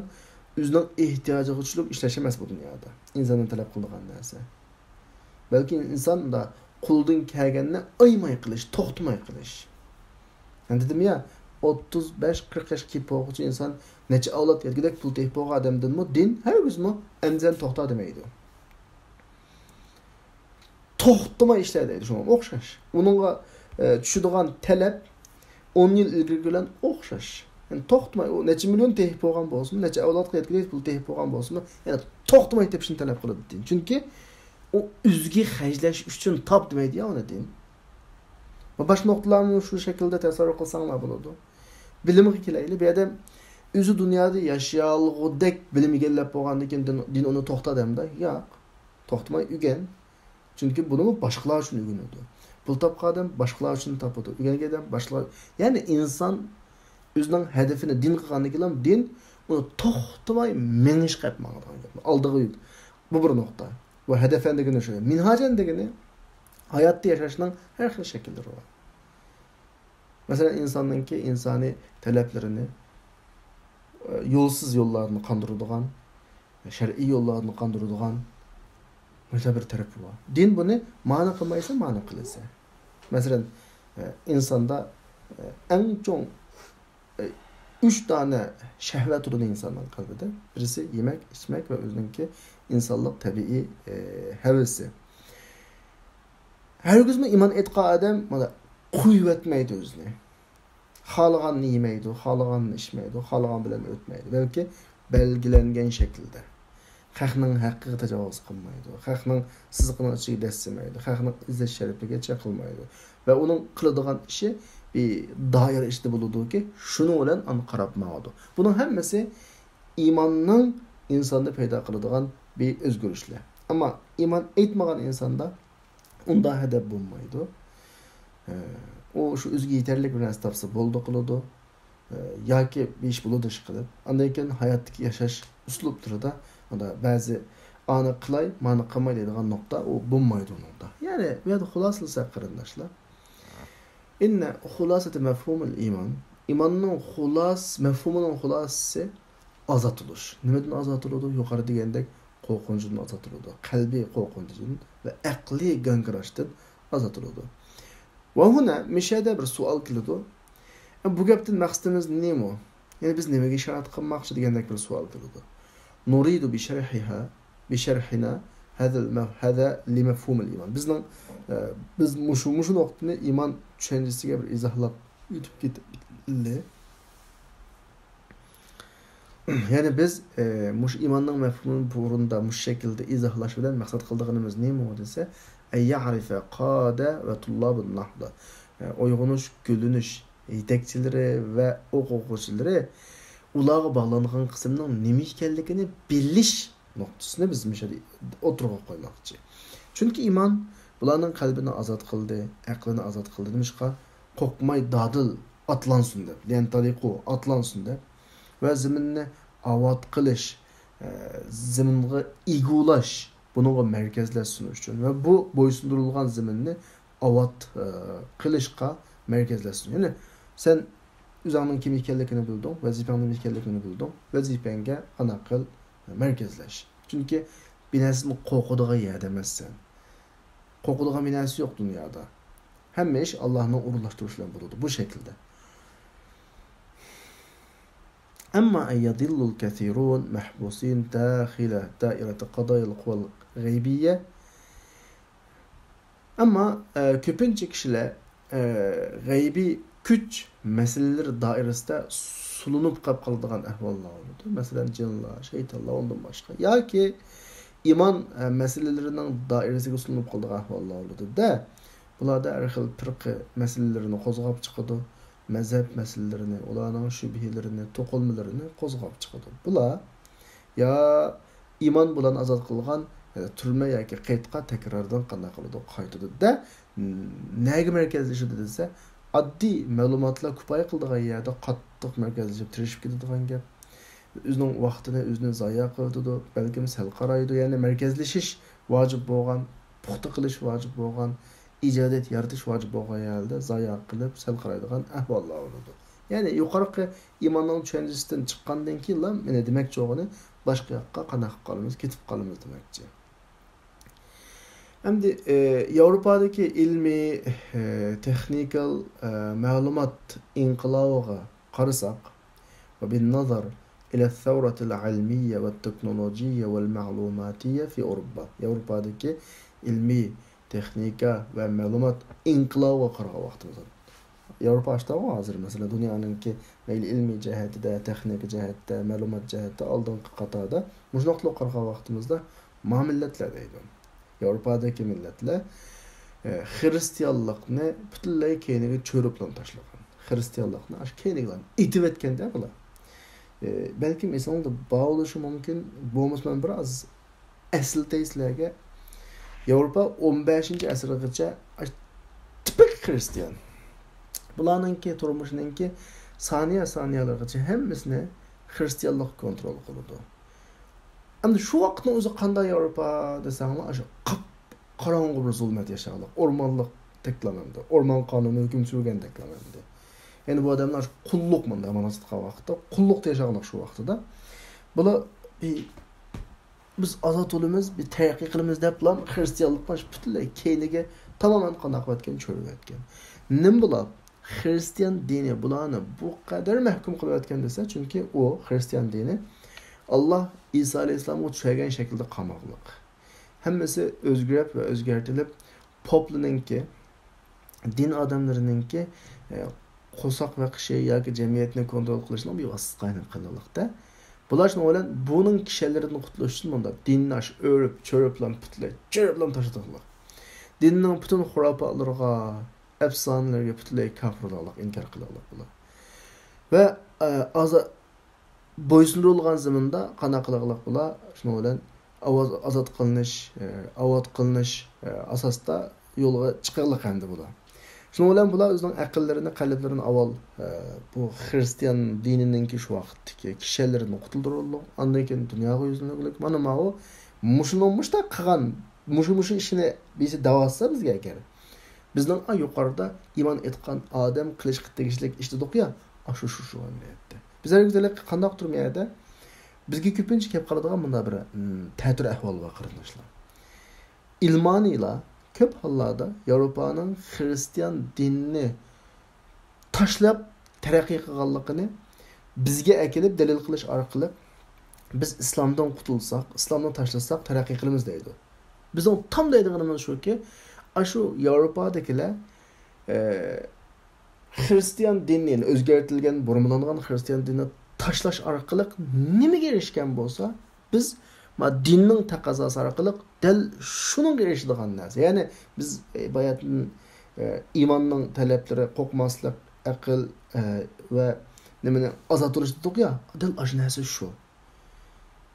o'zining ehtiyojiga tushib ishlash emas bu dunyoda. Insonning talab qilgan narsa. Balki insonda quldan kelganni aymay qilish, to'xtamay qilish. Yani dedim ya, 35-40 yosh kipoqchi inson necha avlod yetkudek pul teyib bo'lgan odamdanmi din hargizmi amzan to'xta demaydi. To'xtamay ishlaydi deydi, shunga o'xshash. Uningga tushadigan talab 10 yil ilgari bilan o'xshash. Yani to'xtamay, o necha million teyib bo'lgan bo'lsin, necha avlodga yetkudek pul teyib bo'lgan bo'lsin, yani to'xtamay tepishni talab qiladi din. Chunki o o'ziga xajlash uchun top demaydi ya uni din. Va boshqa nuqtalarni shu shaklda tasavvur qilsanglar bo'ladi. Bilimga kelayli, bu odam o'zi dunyoda yashayolg'udek bilim egallab bo'lgandan keyin din uni to'xta demda, yo'q. To'xtamay o'rgan. Chunki buni boshqalar uchun o'rganadi. Pul topgan odam boshqalar uchun topadi. O'rgangan odam boshqalar. Ya'ni inson o'zining hedefini din qilgandan keyin din uni to'xtamay menish qilib mangadigan. Oldiga yut. Bu bir nuqta. Bu hedefan degani shu. Minhajan degani hayotda yashashning har xil shakllari bor. Masalan, insoniy talablarini yo'lsiz yo'llarni qondiradigan, shar'iy yo'llarni qondiradigan mesela bir tarafı var. Din bunu ma'no qilmaysa, ma'no qilsa. Masalan, insonda en çok 3 tane shahvat turadi insonning qalbida. Birisi yemek, içmek ve o'zininki insonlik tabiiy havasi. Herkesme iman etgan odam mana qo'yib o'zini. Xohlaganini yemaydi, xohlaganini ichmaydi, xohlagan bilan o'tmaydi. Balki belgilangan shaklda. Xalqning haqqiga tajovuz qilmaydi, xalqning siziqini ichiga dassamaydi, xalqning izzat sharafiga chaqilmaydi va uning qiladigan ishi bir doira ishda bo'ladi-ki, shuni bilan uni qarab ma'quldi. Buning hammasi iymonning insonda paydo qiladigan bir o'zgarishlar. Ammo iymon etmagan insonda unda hedef bo'lmaydi. O shu o'ziga yetarli bir narsa topsa bo'ldi qiladi. yoki besh buladish qilib, andan keyin hayotdagi yashash uslublarida ba'zi ani qilay, mani qilmay deydigan nuqta u bo'lmaydi unda. Ya'ni bu yerda xulosalasa qarindoshlar. Inna xulasati mafhumul iymon. İmanның mafhumunun xulosasi azatılış. Nimadan azatıladi? Yuqori degandek qo'rqinchdan azatıladi. Qalbiy qo'rqinchdan va aqliy gangirashdan azatıladi. Va huna mishada bir savol keladi. Bu gapdan maqsadimiz nima? Ya'ni biz nimaga ishorat qilmoqchi degandek bir savol keladi. Nuridu bi sharhina hada li mafhum al-iman. Biz mushu nuqtani iman tushunchasiga bir izohlab yutib ketdik. Yani biz mush imanning mafhumini burunda mush şekilde izohlash bilan maqsad qilganimiz nima desa, ay ya'rifa qada va tullabun nahda. Uyg'unish, gülünüş yetakchilari va o'quvchilari ularga bog'langan qismning nima ekanligini bilish nuqtasini biz o'tirg'a qo'ymoqchi. Chunki iman bularning qalbini ozod qildi, aqlini ozod qildi. Nimishqa qo'rqmay dadil atlansin deb, yani tariqo atlansin deb ve ziminni avad qilish, ziminga igulash, bununla merkezleşsin üçün ve bu boysundurilgan ziminni avad qilishqa merkezleşsin. Yani sen üzerinin kim ekanligini bildin, vazifanın ekanligini bildin, vazifanga ana qil merkezleş. Çünkü binasini qo'rqadigan yer emassan. Qo'rqadigan binasi yo'q dunyoda. Hamma ish Allohning urug'lashtirishi bilan bo'ladi bu şekilde. أما أن يضل الكثيرون محبوسين داخل دائرة قضايا القوى الغيبية. Ama köpünçe kişiler gaybi güç meseleleri dairesinde sulunup kalıdığan ahvallar oldu. Mesela cinler, şeytanlar ondan başka. Ya ki iman meselelerinin dairesine sulunup kalıdığan ahvallar oldu. De bunlarda erxil pırkı meselelerini kozgap çıkıdı. Mezhep meselelerini, ularning şübhelerini, to'qilmalarini qo'zg'ab chiqadi. Bular ya iman bilan azod qilgan turma yoki qaytqa takrordan qanday qiladi, qaytadi da nega markazlashadi desa, oddiy ma'lumotlar ko'pay qildigan yerda qattiq markazlashib tirishib ketadigan gap. O'zining vaqtini o'zini zoya qiladi, balkim sal qaraydi, ya'ni markazlashish vojib bo'lgan, puxta qilish vojib bo'lgan, ijodat yaratish vojib bo'lgan yerda zoya qilib sal qaraydigan ahvollar bo'ladi. Ya'ni yuqorqi imonning tushunchasidan chiqqandan keyin mana demakchi o'g'ini boshqa yoqqa qanaqa qolamiz, ketib qolamiz demakchi. Endi Yevropadagi ilmiy, texnikal ma'lumot inqilobiga qarasak va bin nazar ila thawrat al-ilmiyya va teknolojiyya va al-ma'lumatiyya fi Avrupa. Yevropadagi ilmiy texnika ve ma'lumot inqilobiga qaragan vaqtimizda. Yevropa ashta hozir mesela dunyoninki ilmiy jihatida, texnik jihatda, ma'lumot jihatda oldingi qatorda mujnoqlar qaragan vaqtimizda ma millatlar deydi. Yevropadagi millatlar xristianlikni butunlay keyniga cho'riblan tashlagan. Xristianlikni ash keyniga itib etganda bular. Balkim esingizda bo'lishi mumkin, bo'lmasam biroz asl Avrupa 15. asrgacha tipik Hristiyan. Bularninki turmushiningki saniyalargacha hammasini Hristiyanlik kontrol qiladi. Endi shu vaqtning o'zi qanday Avrupa desanglar, shu qorong'u bir zulmat yashaganlar, o'rmonlik teklamanda, o'rmon qonuni hukm surgan teklamanda. Ya'ni bu odamlar qulluq menda amaliyot qilgan vaqtda, qulluqda yashaganlar shu vaqtida. Bular biz azat olimiz, bir taraqqiy qilamiz deb bilan xristianlikdan butunlay keyniga tamoman qandoq etgan cho'rib etgan. Nim bular xristian dini bularni bu qadar mahkum qilib etgan desa, chunki u xristian dini Alloh Isa alayhisolamga tushirgan shaklda qamoqliq. Hammasi o'zgarib va o'zgartirilib poplininki, din odamlarininki qo'soq va qishi yoki jamiyatni kontrol qilishning bir vositasi qilinmoqda. Bular shuni bilan buning kishilarini qutlash uchun bunda dinni o'rib, cho'riblan putlay, cho'riblan tashladılar. Dinning butun xurofotlarga, afsonalarga putlay kafirlarlik inkor qiladilar bular. Va bo'ysundirilgan zaminda qana qiladilar bular shuni bilan azod qilinish, avod qilinish asosda yo'lga chiqarliq endi bular. Şunun bilan bular o'zining aqllarini, qalblarini avval bu Hristiyan dinininki şu vaqtdagi kishilarni qutuldirib, ondan keyin dunyoga yuzlanib, mana ma o mushunumishda qilgan mushu ishini bizi davotsa bizga agar bizning yuqorida iymon etgan odam qilishga tegishli ish dedik ya, shu albatta. Bizlar güzellik qanday turmaydi? Bizga ko'pincha kelib qoladigan bunda bir ta'tir ahvol va qarindoshlar. İlmaniyla köp hollarda Yevropaning Hristiyan dinini tashlab taraqqiy qilganligini bizga akilib dalil qilish orqali biz islomdan qutulsak, islomdan tashlasak taraqqiy qilamiz deydi. Bizning tam deydiganimiz shuki, shu Yevropadagilar Hristiyan dinini o'zgartirilgan, burmalangan Hristiyan dinini tashlash orqali nimaga erishgan bo'lsa, biz dinning taqozosi orqali dal shunga erishadigan narsa. Ya'ni biz bayatning iymonning talablari qo'rqmaslik, aql va nimani azotilish dedik ya, dal ashuna narsa shu.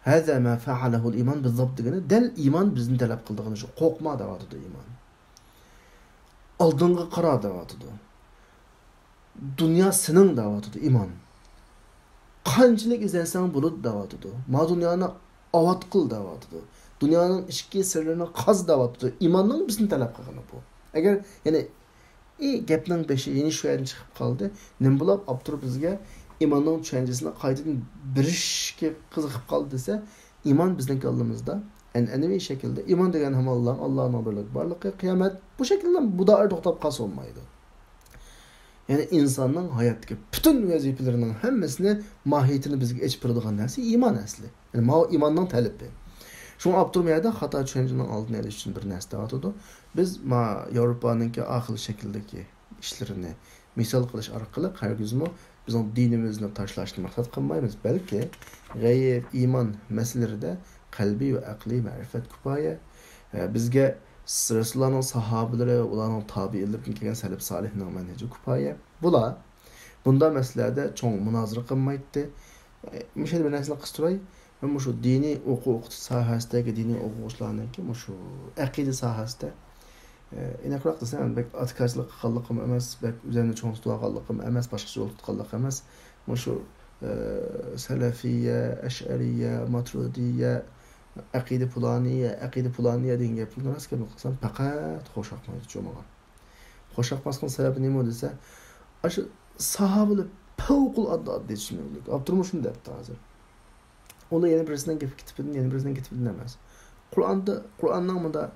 Hada ma fa'alahu al-iman bizabt degani dal iymon bizni talab qildigani shu. Qo'rqma deyotdi iymon. Oldinga qara deyotdi. Dunyo sening deyotdi iymon. Qanchalik izlansang bulut deyotdi. Ma dunyoni avat qil deyotdi. Dunyoning ichki sirlarini qaz deyotdi. Iymonning bizni talab qilgani bu. Agar ya'ni gapning beshi yeni shu yerdan chiqib qoldi, nim bo'lib abturib bizga iymonning tushunchasini qaytadan birishga qiziqib qoldi desa, iymon bizning qalbimizda an'anaviy shaklda iymon degan ham Allohning birligi, borligi, qiyomat bu shaklda bu dair to'xtab qolsa olmaydi. Yani insanın hayatdagi bütün vazifelerinin hammasini mahiyetini bizga aytib beradigan narsa iymon asli. Yani ma iymonning talabi. Şunu abdurmayada xato tushunchaning oldini olish uchun bir narsa aytadi. Biz ma Yevropaning ahil shakldagi ishlarini misol qilish orqali hargizmi bizning dinimizni tashlashni maqsad qilmaymiz, balki g'ayb iymon masalalarida qalbiy va aqliy ma'rifat kifoya. Bizga Resulullah sahabeleri, ularning tabiinlaridan kelgan salaf solihning manhaji kifoya. Bular bunda meselelerde çoğun münazara qilmaydi. Misal bir narsa qistroy, men shu diniy o'quv sohasidagi diniy o'quvchilarniki shu aqida sohasida aniqroq desam, bek atkarchilik qilganligim emas, bek üzerine cho'ng tutganligim emas, boshqa yo'l tutganligim emas. Shu salafiyya, ash'ariyya, maturidiyya, aqida pulaniya degan gapni rostga qilsam faqat xo'shaqmaydi cho'magan. Xo'shaqmasning sababi nima desa, shu sahobalar favqulodda oddiy tushunarlik. Abdurmush shunday debdi hozir. Onu yeni birisinden yeni birisinden gitmedin demez. Kur'an'dan bunda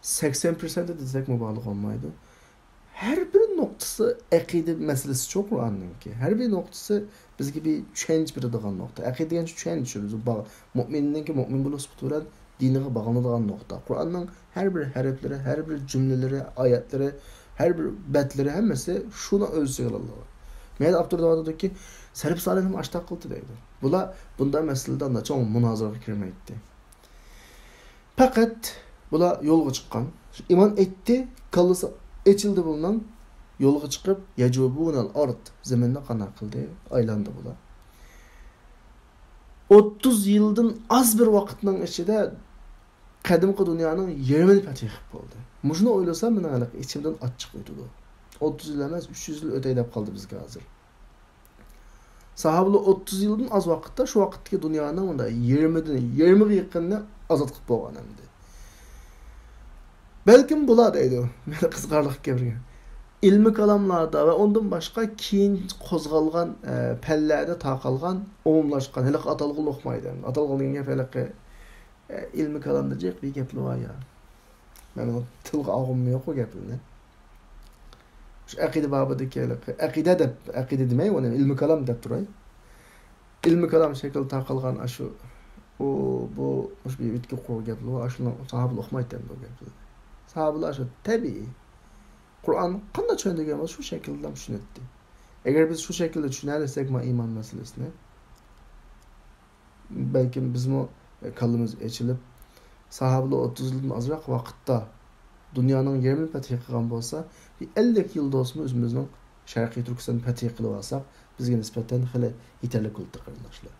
80% desek mübalik olmaydı. Her bir noktası akide meselesi çok Kur'an'ın ki. Her bir noktası biz gibi change bir adıgan nokta. Akide genç change şöyle. Müminin ki mümin bulup tutulan diniye bağlanılan nokta. Kur'an'ın her bir harfleri, her bir cümleleri, ayetleri, her bir betleri hemmesi şuna ölçüyor Allah'a. Mehmet Abdurrahman dedi ki Salaf salihim aştaq qıldı deydi. Bunda meseleden de çoğun münazara girmeydi. Fakat bular yolga çıqqan. İman etti, kallısı eçildi bulunan yolga çıkıp yecubunal ard zeminne qana qıldı, aylandı bular. 30 yıldan az bir vaqtning içinde qadimki dunyoning yermini fatih bo'ldi. Mushuni o'ylasam, men hali ichimdan achchiq o'tdi. 30 yil emas, 300 yil o'tay deb qoldi bizga hozir. Sahabeler 30 yıldan az vakitte şu vakitteki dünyanın da 20'ye yakınını azat qilib bo'lgan endi. Belkim bular deydi. Meni qizg'arlik kelgan. Ilmi kalamlarda ve ondan başka keyin qo'zg'algan pallarda taqalgan, umumlashgan, hali atalg'ul o'qmaydi. Atalg'ul degan gap hali ilmi kalamda jiq bir gaplar var ya. Men o tilga og'im yo'q o gaplarni. Şu aqida babidagi aqida demay, onu ilmi kalam deb turay. Ilmi kalam şekil taqilgan shu bu bir bitki qo'y gaplar, shuni sahobalar o'qmaydi bu gaplar. Sahobalar shu tabiiy Kur'an qanday tushunadigan bo'lsa shu shaklda tushunadi. Agar biz shu shaklda tushunalsak ma iymon masalasini, balkim bizmo qalbimiz ochilib, sahobalar 30 yildan ozroq vaqtda dunyoning yerini fatih qilgan bo'lsa, 50 yil do'stimiz o'zimizning Sharqiy Turkiston fatih qilib olsak, bizga nisbatan hali yetarli bo'ldi qarindoshlar.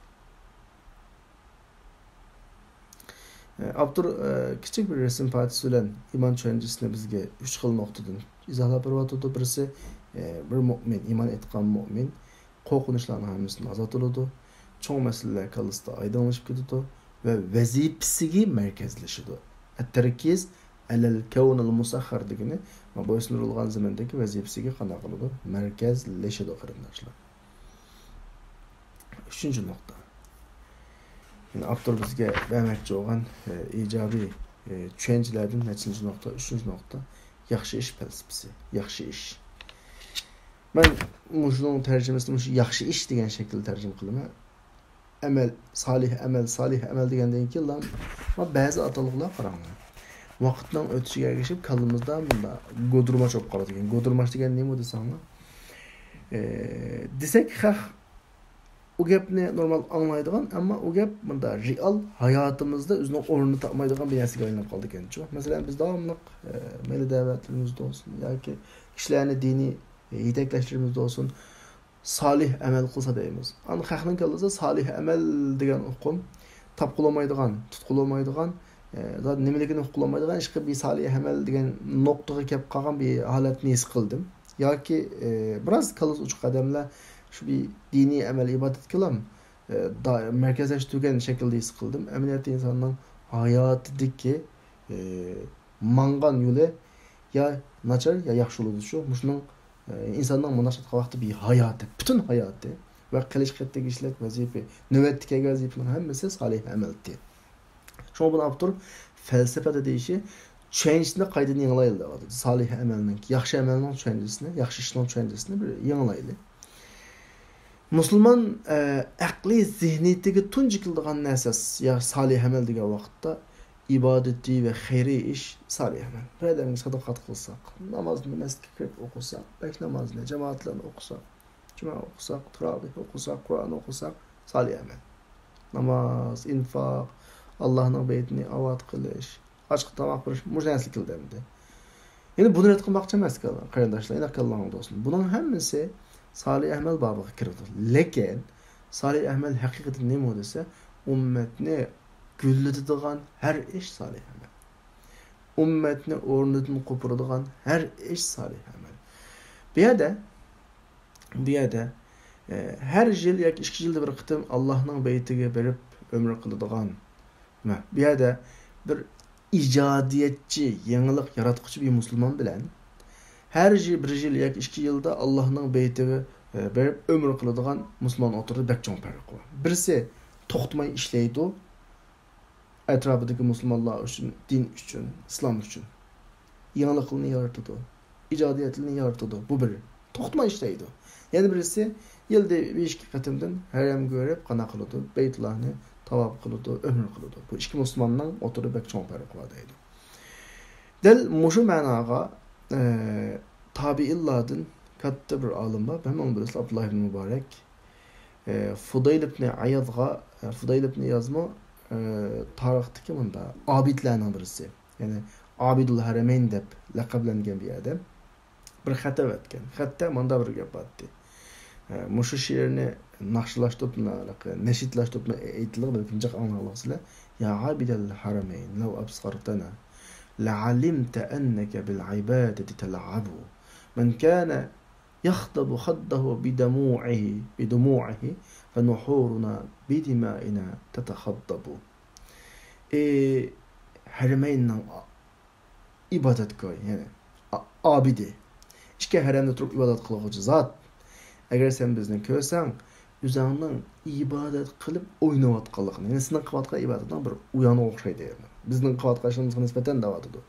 Abdur kichik bir resim partisi bilan iymon tushunchasini bizga 3 xil nuqtadan izohlab beryapti. Birisi bir mu'min, iman etgan mu'min qo'rqinchlarning hammasidan ozod bo'ladi. Cho'ng masalalar kallasida aydınlashib ketadi va vazifasiga markazlashadi. At-tarkiz alal kawnil musakhkhar degani bo'ysundirilgan zamondagi vazifasiga qanday qiladi? Markazlashadi qarindoshlar. 3-nuqta. Yani avtor bizga bermoqchi bo'lgan ijobiy tushunchalardan 3-nuqta, 3-nuqta yaxshi ish felsefasi, yaxshi ish. Men mushunun tarjimasini shu yaxshi ish degan shaklda tarjima qilaman. Amal, salih amal degandan keyin ba'zi atalg'ular qaranglar. Vaqtdan o'tishiga ergashib kallimizda bunda go'dirmash bo'lib qoladi ekan. Go'dirmash degan nima desanglar? Desak, o gapni normal anglaydigan, ammo o gap bunda real hayotimizda o'zining o'rnini topmaydigan bir narsaga aylanib qoldi ekan-chi. Masalan, biz davomli mayli da'vatlarimizda olsun yoki kishilarni diniy yetaklashtirimizda olsun salih amal qilsa deymiz. Ani xalqning kallasida salih amal degan uqum topqilamaydigan, tutqilamaydigan, nimaligini uqqilamaydigan ishqa bir salih amal degan nuqtaga kelib qolgan bir holatni his qildim. Yoki biroz kallas uch qadamlar şu bir dini amel ibadet kılam merkezleştirgen şekilde his kıldım. Emniyette insanın hayatındaki mangan yolu ya naçar ya yaxşı olur şu. Muşunun insanın münashat vakti bir hayatı, bütün hayatı ve kılışkette işlet vazife, nöbetlik vazifenin hemmesi salih ameldi. Şu bunu avtor felsefede deyişi change'ni qaydını yanılaylı. Salih amelinin, yaxşı amelinin change'sini, yaxşı işinin change'sini bir yanılaylı. Müslüman aqli zihniyetiga tunji qildigan narsas ya salih amal degan vaqtda ibodati va xayriy ish salih amal. Birodamga sadoqat qilsak, namozni masjidga kirib o'qisak, besh namozni jamoat bilan o'qisak, juma o'qisak, tarovih o'qisak, Qur'on o'qisak, salih amal. Namoz, infoq, Allohning baytini avod qilish, ochiq tomoq berish, bu narsa qildimdi. Ya'ni buni rad qilmoqchi emas qarindoshlar, aqllanib olsun. Buning hammasi salih amal babıga kirdi. Lekin salih amal haqiqatan nima desa, ummatni gullatadigan har ish salih amal. Ummatni o'rnidan qo'piradigan har ish salih amal. Bu yerda har yil yoki 2 yilda bir qitim Allohning baytiga berib umr qiladigan. Bu yerda bir ijodiyatchi, yangilik yaratquchi bir musulmon bilan her bir yıl yoki 2 yılda Allah'ın beytiga berib ömür qiladigan musulmon o'tirib bak cho'ng farq bor. Birisi to'xtamay ishlaydi, atrofidagi musulmonlar uchun, din uchun, islom uchun yangiliklarni yaratadi, ijodiyatlarni yaratadi. Bu biri to'xtamay ishlaydi. Yana birisi yilda 5 qatimdan haram ko'rib, qana qiladi, beytlarni tavob qiladi, ömür qiladi. Bu ikki musulmonning o'tirib bak cho'ng farq bor deydi. Del mushu ma'noga tabiillardan katta bir alim var. Ben onun birisi Abdullah ibn Mübarek. Fudayl ibn Ayad'a, Fudayl ibn yazma tarihteki bunda abidlerden birisi. Yani Abidul Harameyn deb laqablangan bir adam. Bir xat etgan. Xatda manda bir gap aytdi. Mushu she'rni naqshlashtirib, nashidlashtirib aytilgan balkim jiq anglaysizlar. Ya Abidul Harameyn, law absartana لعلمت أنك بالعبادة تلعب من كان يخضب خده بدموعه فنحورنا بدمائنا تتخضب. Harameyn'in ibadet koy yani abidi. İşte haramda turup ibadet kılıcı zat. Eğer sen bizden köysen üzerinin ibadet kılıp oynayatqanlığını, yani sizin qıvatqa ibadetdan bir uyanı oxşaydı yani. Bizning qıvatqaşımızga nisbeten davatıdır.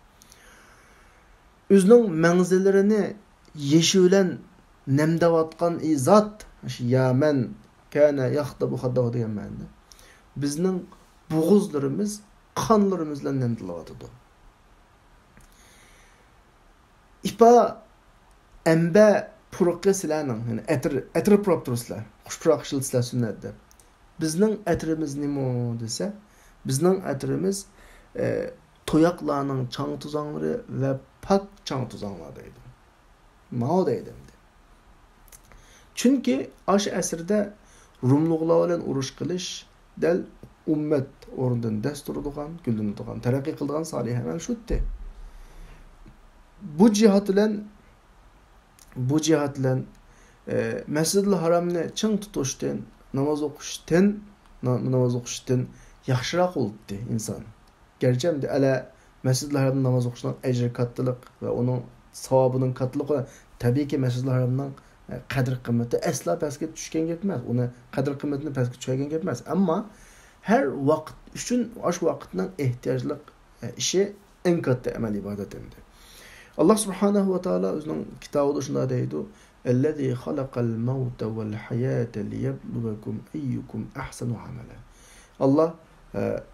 Özünün mənzillerini yeşi bilen nemdevatqan zat, ya men kana yaxdabu xaddahu degan ma'noda. Bizning bo'g'izlarimiz qonlarimiz bilan nemdilavatıdır. İpa embe puruqqa sizlarning, yani etir purab turibsizlar. Xushpuroq ishilsizlar sunnatda. Bizning etirimiz nima desa, bizning etirimiz toyaqlarning chang tuzanları ve pak chang tuzanlar deydi. Mao deydi. Çünkü aş asrda Rumluqlar bilan urush qilish dal ummat o'rnidan dasturdigan, gullanadigan, taraqqiy qiladigan salih amal shutdi. Bu cihat bilan bu cihat bilan Masjidil Haramni ching tutishdan, namoz o'qishdan yaxshiroq bo'ldi inson. Gerçi ala Masjidil Haramda namoz o'qishning ajri kattalik va uning savobining kattaligi tabiiyki Masjidil Haramning qadr qimmati asla pastga tushgan gap emas. Uni qadr qimmatini pastga tushgan gap emas. Ammo her vaqt uchun shu vaqtning ehtiyojli ishi eng katta amal ibodat endi. Allah subhanahu va taolo o'zining kitobida shunday deydi: "Allazi xalaqal mauta val hayata liyabluwakum ayyukum ahsanu amala." Allah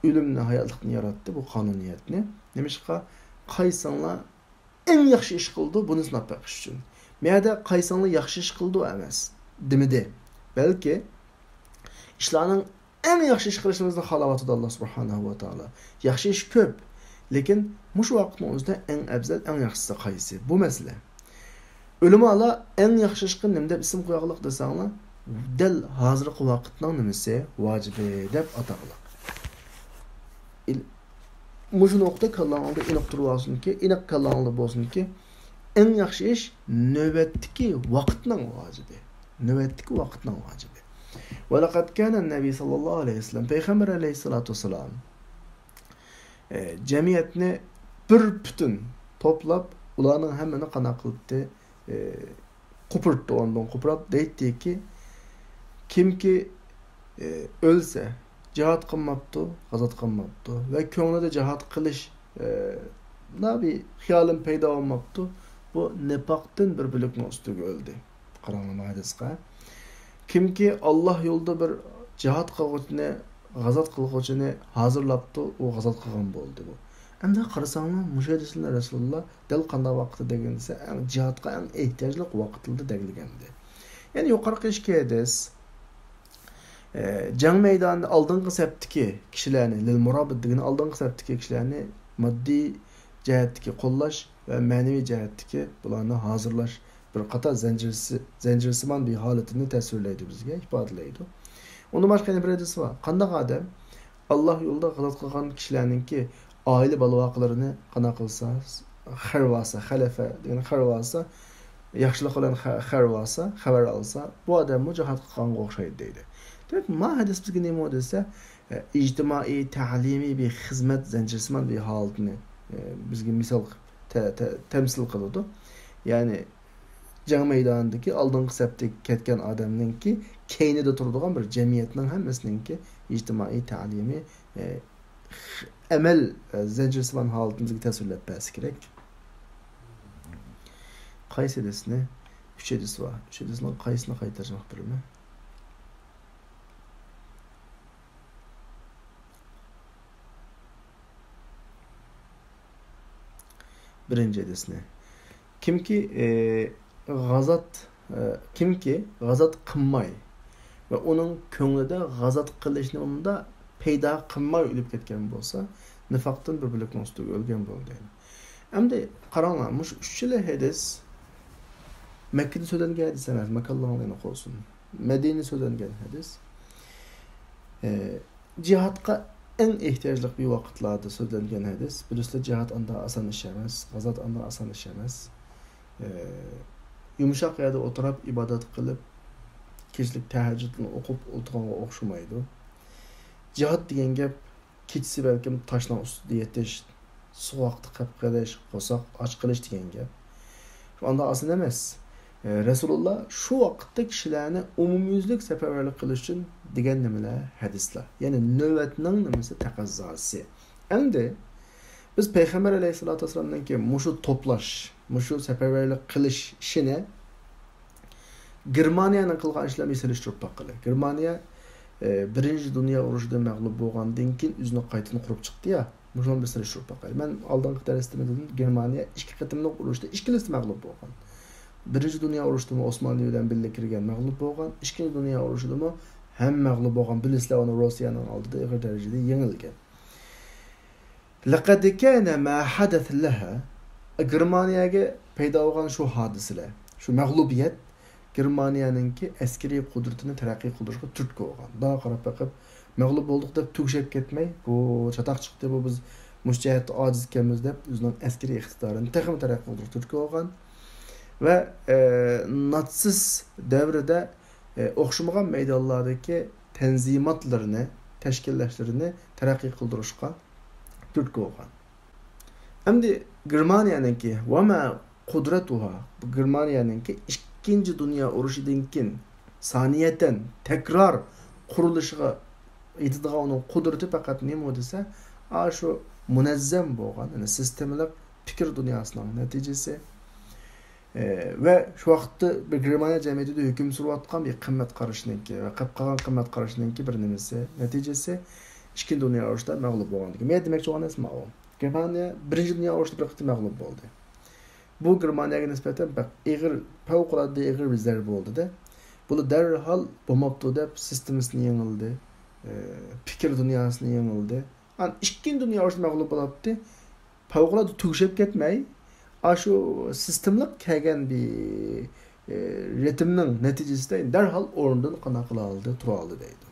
ölümni, hayatlıkni yarattı, bu kanuniyetni. Demişka, qaysanlar en yaxshi ish qildi, buni sinab baqish uchun. Meyada qaysanlar yaxshi ish qildi emas, demidi. Balki ishlarning en yaxshi ish qilishimizni xalovatida Allah subhanahu va taolo. Yaxshi ish ko'p, lekin mush vaqtning o'zida eng afzal, eng yaxshisi qaysi? Bu masala. Ulamalar en yaxshi ish qildim deb ism qo'yaqliq desanglar, dal hozirgi vaqtning nimasi vajibi deb ataqliq. Muşu nokta kallanıldı inak durulsun ki, inak kallanıldı bolsun ki, en yaxshi iş nöbetdeki vaqtning vacibi. Nöbetdeki vaqtning vacibi. Ve laqad kana Nebi sallallahu aleyhi ve sellem, Peygamber aleyhissalatu vesselam cemiyetini bir bütün toplap, ularning hammani qana qilibdi, qupurtdi ondan qupurab deydi ki, kimki ölse, cihat qilmabdi, g'azot qilmabdi va ko'nglida cihat qilish nabi xiyolim paydo bo'lmabdi. Bu nifoqdan bir bo'lakni ustiga o'ldi. Qaranglar hadisga. Kimki Alloh yo'lida bir cihat qilg'uvchini, g'azot qilg'uvchini hozirlabdi, u g'azot qilgan bo'ldi bu. Endi qarasanglar, mushahidlar Rasululloh dal qanday vaqtda degansa, cihatga eng ehtiyojli vaqtida degilgandi. Yani yuqorqi ishga hadis Jang meydanında aldığın septiki kişilerini, lil murabit degeni aldığın septiki kişilerini maddi cihetteki kollaş ve manevi cihetteki bularını hazırlaş bir qator zencirsiman bir haletini tasvirleydi bizge, ifadeleydi. Onun başka bir hadisi var. Qandaq adam Allah yolunda g'azot qilgan kishilarninki oila balvoqlarini qana qilsa, xarvasa, xalafa degan xarvasa, yaxshilik bilan xarvasa, xabar olsa, bu odam mujohid qilganga o'xshaydi deydi. Demek ma hadis bizga nima desa, ijtimoiy, ta'limiy bir xizmat zanjirsiman bir holatni bizga misol temsil qiladi. Ya'ni jang maydonidagi oldingi safda ketgan odamninki keynida turadigan bir jamiyatning hammasininki ijtimoiy, ta'limiy amal zanjirsiman holatni bizga tasvirlab bersa kerak. Qaysi hadisni? 3 hadis var. 3 hadisning qaysini qaytarmoq birmi? Birinci hadisni. Kimki g'azot qilmay va uning ko'nglida g'azot qilishni unda paydo qilmay o'lib ketgan bo'lsa, nifoqdan bir bo'lakning ustiga o'lgan bo'ldi. Endi qaranglar, mush 3 hadis Mekke'de söylengen hadis emas, Makkallohning qo'lsin. Medine söylengen hadis. Cihatga en ehtiyojli bir vaqtlarda söylengen hadis. Birisi cihat anda asan ish emas, g'azot anda asan ish emas. Yumshoq yerda o'tirib ibodat qilib, kechlik tahajjudni o'qib o'tirganga o'xshamaydi. Cihat degan gap kechsi balkim toshlar ustida yetish, suvoqni qilib qilish, qo'soq och qilish degan gap. Şu anda asan emas. Resulullah şu vaqtda kishilarni umumyuzlik safarbarlik qilish uchun degan nimalar hadislar. Ya'ni navbatning nimasi taqozosi. Endi biz Payg'ambar alayhisolatu vasallamdan keyin mushu to'plash, mushu safarbarlik qilish ishini Germaniyaning qilgan ishlarini selishtirib baqili. Germaniya birinchi dunyo urushida mag'lub bo'lgandan keyin o'zini qaytadan qurib chiqdi ya. Mushuni biz selishtirib baqili. Men oldingi darsda dedim, Germaniya 2 qatimli urushda 2 mag'lub bo'lgan. Birinchi dunyo urushida Osmonli bilan birga kirgan mag'lub bo'lgan, ikkinchi dunyo urushida ham mag'lub bo'lgan, bilasizlar uni Rossiyaning oldida og'ir darajada yengilgan. Laqad kana ma hadath laha Germaniyaga paydo bo'lgan shu hodisalar, shu mag'lubiyat Germaniyaningki askariy qudratini taraqqiy qilishga turtki bo'lgan. Daha qarab baqib mag'lub bo'ldik deb tugshab ketmay, bu chataq chiqdi, bu biz mujahid ojiz ekanmiz deb o'zining askariy iqtidorini texnik taraqqiy qilishga turtki bo'lgan. ve natsist devrede o'xshamagan maydonlardagi tanzimatlarni, tashkillashlarini taraqqiy qildirishga turtki bo'lgan. Endi Germaniyaningki va ma qudratuha, bu Germaniyaningki ikkinchi dunyo urushidan keyin saniyatan takror qurilishiga yetadigan uning qudrati faqat nima desa, shu munazzam bo'lgan, ya'ni sistemalik fikr dunyosining natijasi ve şu vaqtda bir Germaniya jamiyatida hukm surayotgan bir qimmat qarashniki va qolgan qimmat qarashniki bir nimasi natijasi ikkinchi dunyo urushida mag'lub bo'lganligi. Men demoqchi bo'lganim o. Germaniya birinchi dunyo urushida bir qitim mag'lub bo'ldi. Bu Germaniyaga nisbatan favqulodda ig'ir bir zarba bo'ldi-da. Bunu derhal bo'lmabdi deb sistemasini yengildi. Fikr dunyosini yengildi. An ikkinchi dunyo urushida mag'lub bo'libdi. Favqulodda tugishib ketmay şu sistemlik kelgan bir ritimning natijasida derhal o'rnidan qanaqa aldı, tura oldi deydi.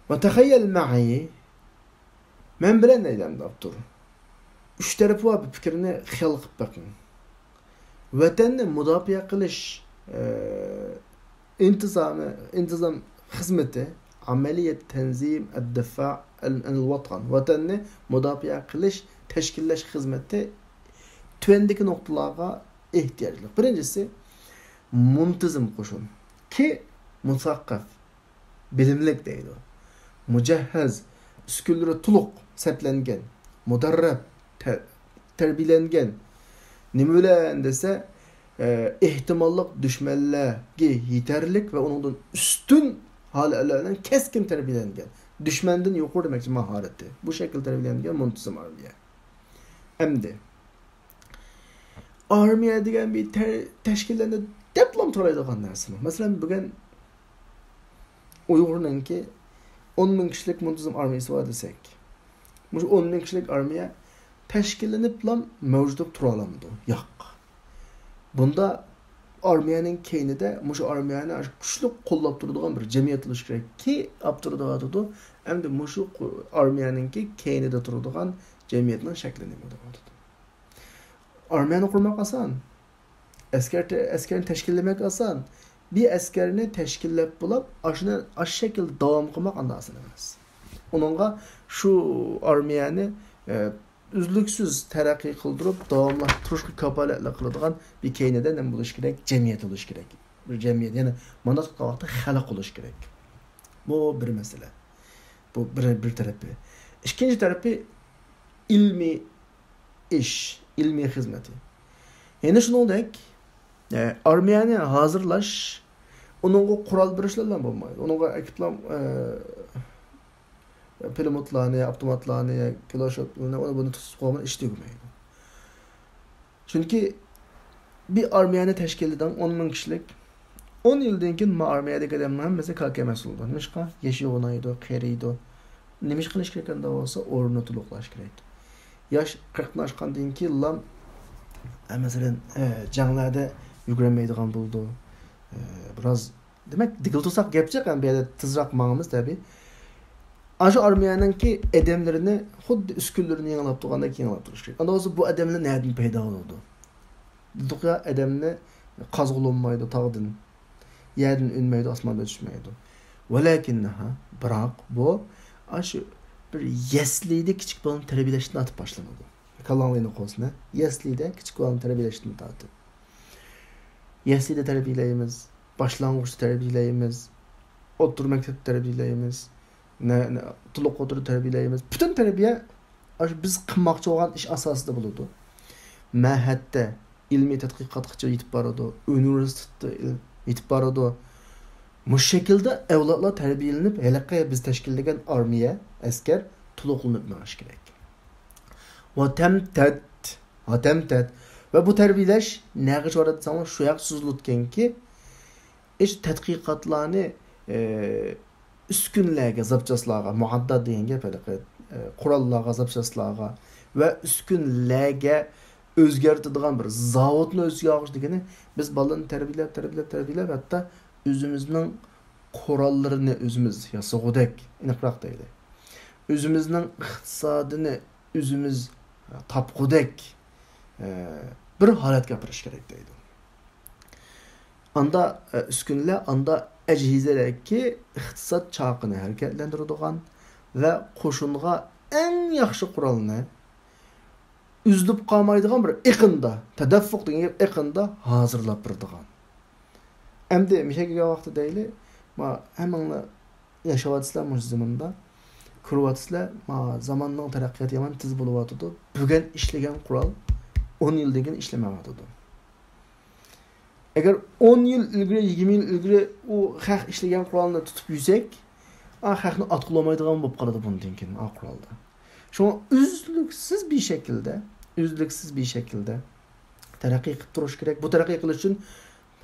Va tahayyal ma'i men bilan aylam doktor. Üç tarafı var bir fikrini xiyal qilib bakın. Vatanni mudofaa qilish intizam xizmati ameliyat tanzim ad-difa al-watan. Vatanni mudofaa qilish teşkillaş hizmeti tüvendeki noktalara ihtiyaclı. Birincisi muntizim koşun ki musakkaf bilimlik değil o. Mücehhez, üskülleri tuluk seplengen, mudarrab, terbilengen, nimülen dese ihtimallık düşmanlığı yeterlik ve onun üstün halilerden keskin terbilengen. Düşmenden yukarı demek için mahareti. Bu şekilde terbilengen muntizim armiye. Emdi. Armiya degan bir tashkillarni diplom to'laydigan narsa. Masalan, bugün Uyg'urningki 10,000 kishilik muntizam armiyasi bor desak, bu 10,000 kishilik armiya tashkillanib bilan mavjud tura olamdi. Yo'q. Bunda armiyaning keynida mushu armiyani kuchli qo'llab turadigan bir jamiyat bo'lish kerak ki, abturadiganidi. Endi mushu armiyaningki keynida turadigan cemiyetinin şeklini mi? Armiyanı kurmak asan. Askerini teşkillemek asan. Bir askerini teşkillep bulup aş şekilde devam kılmak anlasın emez. Onunla şu armiyanı üzlüksüz terakki kıldırıp devamlaştırışkı kapaletle kılıdığan bir keyneden hem buluş gerek, cemiyet oluş gerek. Bir cemiyet, yani mandat kavakta halak oluş gerek. Bu bir mesele. Bu bir tarafı. İkinci tarafı ilmi iş, ilmi hizmeti. Yani şunu olacak, armiyani hazırlaş, onun kural birişlerle olmaydı. Onun ekipler, pilotlarını, avtomatlarını, piloşotlarını, onu bunu tutup koymanı işleyemeydi. Çünkü bir armiyani teşkil eden 10,000 kişilik, 10 yıldan keyin armiyadagi adamlar hammasi kalka mas'ul bo'ldi. Nishqa yashaydi, qariydi. Nima ish qilish kerak unda bo'lsa, o'rnini to'liqlash kerak. Yosh 40 oshgandan keyin lam masalan janglarda yugurmaydigan bo'ldi. Biroz demak, digil tursak gap chiq ham bu yerda tezroq mangimiz tabii. Aşı armiyanınki edemlerini xuddi uskunlarini yanılab turganda keyin yanılab turish kerak. Anda o'zi bu edemlar nereden paydo bo'ldi? Dedik ya, edemni qazg'ulanmaydi tog'dan. Yerden ünmeydi, asmanda düşmeydi. Velakinnaha, bırak bu, aşı bir yesliydi küçük balın terbiyeleştiğini atıp başlamadı. Kalanlığını koysuna, yesliydi küçük balın terbiyeleştiğini atıp. Yesliydi terbiyeleyimiz, başlangıçta terbiyeleyimiz, oturma mektep terbiyeleyimiz, tuluk oturup terbiyeleyimiz. Bütün terbiye, aşı biz kılmakçı olan iş asasında bulurdu. Məhətdə ilmi tədqiqatçı yetib baradı, üniversitede yetib baradı. Bu şekilde evlatlar terbiyelenip, hele biz teşkilleyen armiye, asker, tuluqlanıp maaş gerek. Vatemtet. Ve bu terbiyeleş ne kadar var zaman şu yak suzulutken ki, tədqiqatlarını üskünlərə, zapçaslarga, muaddad deyenge, kurallarga, zapçaslarga ve üskünlərə özgertidigan bir zavodni özgeriş degeni biz balani terbiyelep hatta özümüzün kurallarını özümüz yasagudek iniqroq deydi. Özümüzün iqtisadini özümüz tapgudek bir holat gapirish kerak deydi. Anda üskünler, anda echizelerki iqtisat çağını hareketlendirdiğin ve qo'shinga en yaxshi qurolni üzülüp qalmaydigan bir iqinda, tadaffuq degan iqinda hazırlap birdigan. Endi mishaka vaqti deyli, ma hamanglar yaşavatsizlar mush zamonda. Ko'rvatsizlar, ma zamonning taraqqiyoti yomon tez bo'lyotdi. Bugun ishlagan qurol 10 yildan keyin ishlamayotdi. Eğer 10 yıl ilgili, 20 yıl ilgili o xalq ishlagan qurolni tutib yursak, xalqni atqulamaydigan bo'lib qoladi bundan keyin o qurolda. Şuna üzlüksüz bir şekilde terakki qilib turish kerak. Bu terakki qilish uchun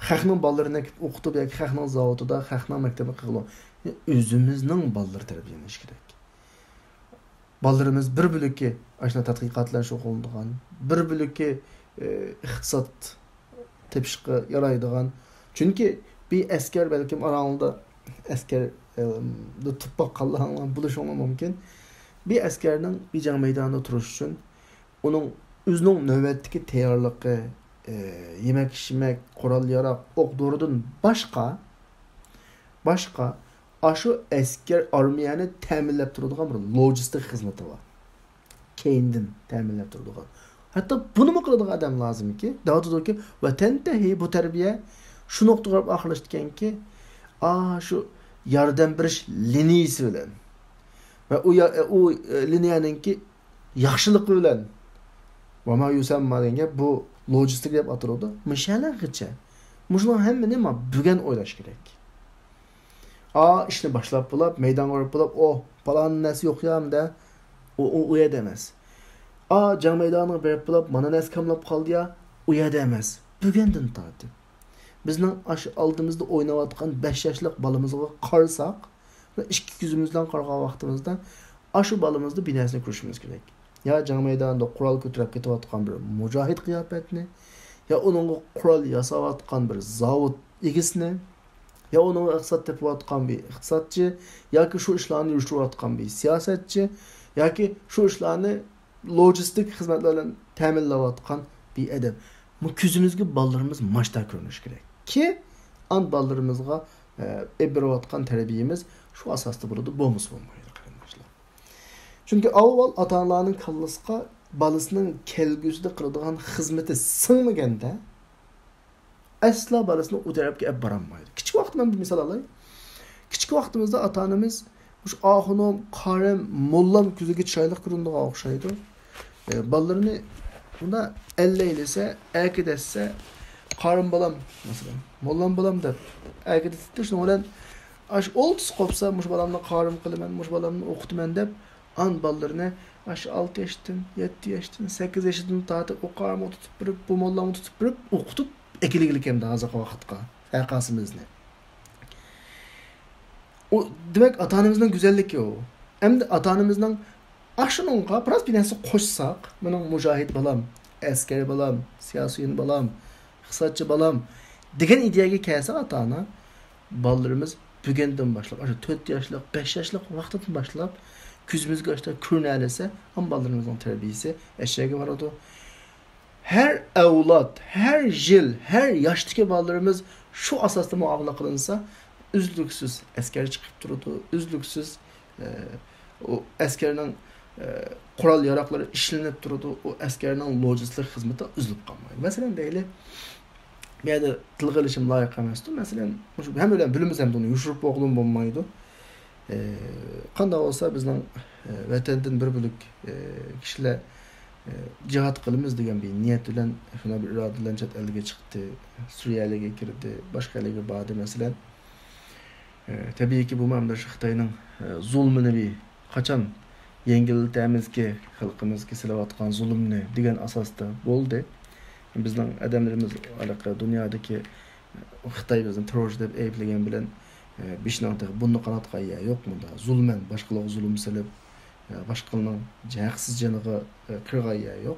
xalqning bolalarini o'qitib yoki xalqning zavodida, xalqning maktabida qilib, o'zimizning bolalar tarbiyalash kerak. Bolalarimiz bir bo'lakki ashuna tadqiqotlar shug'ullanadigan, bir bo'lakki iqtisod tepishga yaraydigan. Chunki bir askar balkim orangda askar tutib qolgan bo'lishi mumkin. Bir askerning bir jang maydonida turish uchun uning o'zining navbatdagi tayyorligi, yemek-ichmak, qurol-yarog', o'q-doridan boshqa shu askar armiyani ta'minlab turadigan bir logistik xizmati bor. Keyindan ta'minlab turadigan. Hatto buni mi qiladigan odam lozimki, davlatdagi vatandahi bu tarbiya shu nuqtaga oxirlashganki, shu yordam berish liniyasi bilan ve o liniyanınki yaxşılık bilen vama yusamma degan bu logistik deb ataladi. Mishalag'icha. Muşlar hemme nima bugun o'ylash kerak. İşni boshlab bo'lib, maydonga borib bo'lib, falan narsa yo'q hamda u yerda emas. Jang maydoniga berib bo'lib, mana narsa kamlab qoldi ya, u yerda emas. Bugundan tortib bizning oldimizda o'ynayotgan 5 yoshlik bolamizga qarasak, ikki ko'zimizdan qarag'an vaqtimizda shu balamızda binasini kurishimiz kerak. Ya jang maydonida qurol ko'tarib ketayotgan bir mujohid qiyofatni, ya uning qurol yasayotgan bir zavod egisini, ya uning iqtisod tepayotgan bir iqtisodchi, yoki shu ishlarni yurishtirayotgan bir siyosatchi, yoki shu ishlarni logistik xizmatlar bilan ta'minlayotgan bir odam. Bu ko'zimizga bolalarimiz mashta ko'rinishi kerak ki an bolalarimizga berayotgan tarbiyamiz şu asasda burada bonus olmaydı arkadaşlar. Çünkü avval ata-onalarning kallasıga balasının kelgüsüde qiladigan xizmati singmaganda asla balasını o tarafga olib boramaydi. Kichik vaqtdan bir misol olay. Kichik vaqtimizda ota-onamiz shu oxunom, qarim, mollam ko'ziga chiroyli ko'rindigan o'xshaydi. Balalarini bunda elleylese, akidetse, qarim balam masalan, mollam balam deb akidetdi. Shuni bilan oltis qopsa, mush balamni qarim qilaman, mush balamni o'qitaman deb an balalarni 6 yoshdan, 7 yoshdan, 8 yoshdan tortib o'qarni tutib birib, bu mollamni tutib birib, o'qitib ekiliglik ham hozirgi vaqtga aqasimizni. O demek ata-onamizning go'zalligi o. Endi ata-onamizning ashuningga biroz bir narsa qo'shsak, mening mujohid balam, askari balam, siyosiy balam, iqtisodchi balam degan ideyaga kelsa ata-ona bolalarimiz bugundan boshlab, 4 yoshlik, 5 yoshlik vaqtdan boshlab ko'zimizga yoshlar ko'rinalasa, ham bolalarimizning tarbiyasi aşağıya boradi. Her avlod, her yil, her yoshdagi bolalarimiz shu asosda muomala qilinsa, üzlüksüz askar chiqib turadi, üzlüksüz o askarning qurol yaroqlari ishlanib turadi, o askarning logistik xizmati uzilib qolmaydi. Masalan deyli, bu yerda tilga olishim loyiq emasdi. Masalan, ham bilan bilimiz ham buni yushirib o'qilib bo'lmaydi. Qanday bo'lsa bizning vatandan bir bo'lak kishilar jihad qilamiz degan bir niyat bilan, shuna bir iroda bilan chet elga chiqdi, Suriyaga kirdi, boshqa yerga bordi masalan. Tabii ki bu mamlakat Xitoyning zulmini bir qachon yengiltamizki, xalqimizga silayotgan zulmni degan asosda bo'ldi. Bizning odamlarimiz alaqa dunyodagi Xitoy bizni terrorchi deb ayblagan bilan bishnoqda buni qanotga yo'qmi da zulmen boshqalarga zulm silib boshqalarning haqsiz joniga qirg'aya yo'q.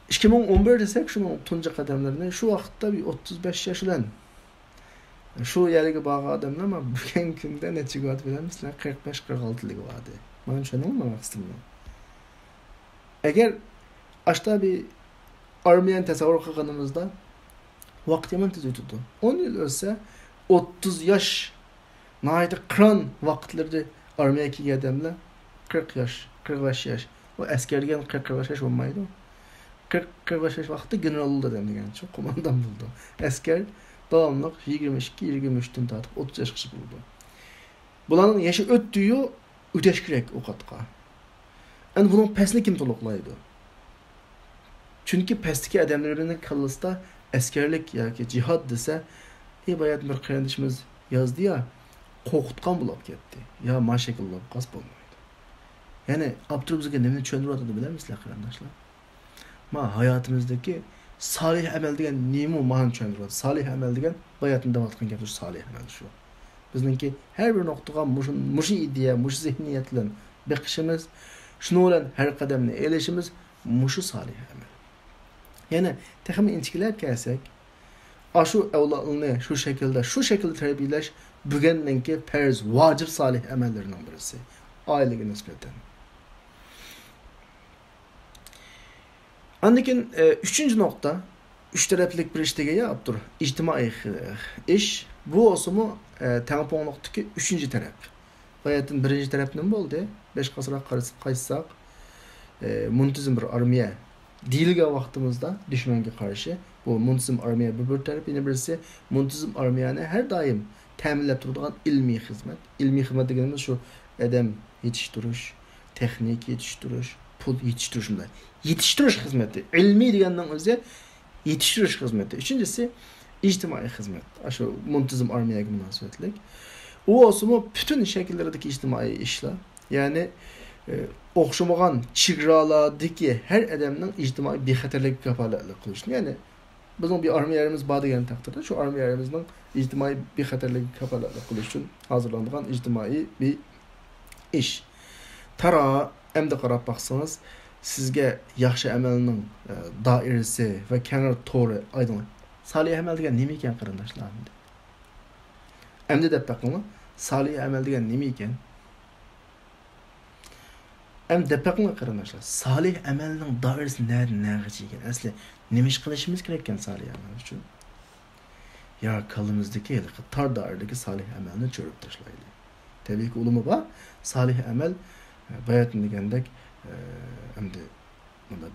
2011 desek şunun tunji qadamlarini shu vaqtda 35 yosh bilan shu yerga borgan odamlar ama bugungi kunda necha vat bilamizlar 45-46 lik vardı. Mana shuni nima maqsadim. Agar ashta bir armiyani tasavvur qilganimizda vaqt yomon tez o'tadi. 10 yil o'tsa 30 yosh nayda kran vaqtlarda armiyaga kelgan odamlar 40 yosh, 45 yosh. O askerga 40-45 yosh bo'lmaydi. 40-45 yosh vaqtda general bo'ldi degan, shu qo'mondan bo'ldi. Asker davomli 22-23dan tortib 30 yoshgacha bo'ldi. Bularning yaşı o'tdi-yu, o'tash kerak o'qatqa. Endi buning pastini kim to'liqlaydi? Chunki pastdagi odamlarning kallasida askerlik yoki jihad desa, bayat bir qarindishimiz yozdi-ya, qo'rqitgan bo'lib ketdi. Ya mashaqillab qas bo'lmaydi. Ya'ni Abdurbizga nimani tushuntiryapti bilamizlar qarindoshlar? Ma hayotimizdagi solih amal degan nima ma'no tushuntiryapti? Solih amal degan bayatni davatgan gap solih amal shu. Bizningki har bir nuqtaga mush ideya, mush zihniyat bilan beqishimiz, shuni bilan har qadamni elishimiz mush solih amal. Yana texmi inchikilab kelsak, ashu avlodni shu shaklda tarbiyalash bugundanki farz, vojib solih amallarning birisi. Oilaga nisbatan. Andikin 3. nokta, 3 taraflik bir iş dege yaptır. İctimai iş. Bu olsumu temponluktaki 3. taraf. Bayatın 1. taraf ne oldu? 5 kasıra kaysak muntizm bir armiye değilge vaktimizde düşmana karşı bu muntizm armiye bir taraf yine birisi muntizm armiyane her daim teminlep durduğun ilmi hizmet. İlmi hizmet dediğimiz şu adam yetiştiriş, teknik yetiştiriş, pul yetiştiriş bunlar. Yetiştiriş hizmeti. İlmi degandan o'zi yetiştiriş hizmeti. Üçüncüsü ictimai hizmet. Şu muntizm armiyaga münasebetlik. O olsumu bütün şekillerdeki ictimai işler. Yani o'xshamagan chegaralardagi her adamning ijtimoiy bexatarlik kafolatlik qilish. Yani bizning bir armiyamiz bor degan taqdirda shu armiyamizning ijtimoiy bexatarlik kafolatlik qilish uchun hozirlangan ijtimoiy bir ish. Tara endi qarab baqsangiz sizga yaxshi amalning doirasi va kenar to'g'ri aydin. Salih amal degan nima ekan qarindoshlar? Endi deb baqinglar, salih amal degan nima ekan? Hem depakma qarindoshlar. Salih amalning doirasi nagacha ekan? Asli nima ish qilishimiz kerak ekan salih amal uchun? Ya qalimizdagi tar doiradagi salih amalni cho'rib tashlaydi. Tabiiyki ulumi bor. Salih amal bayatın degandek endi bunda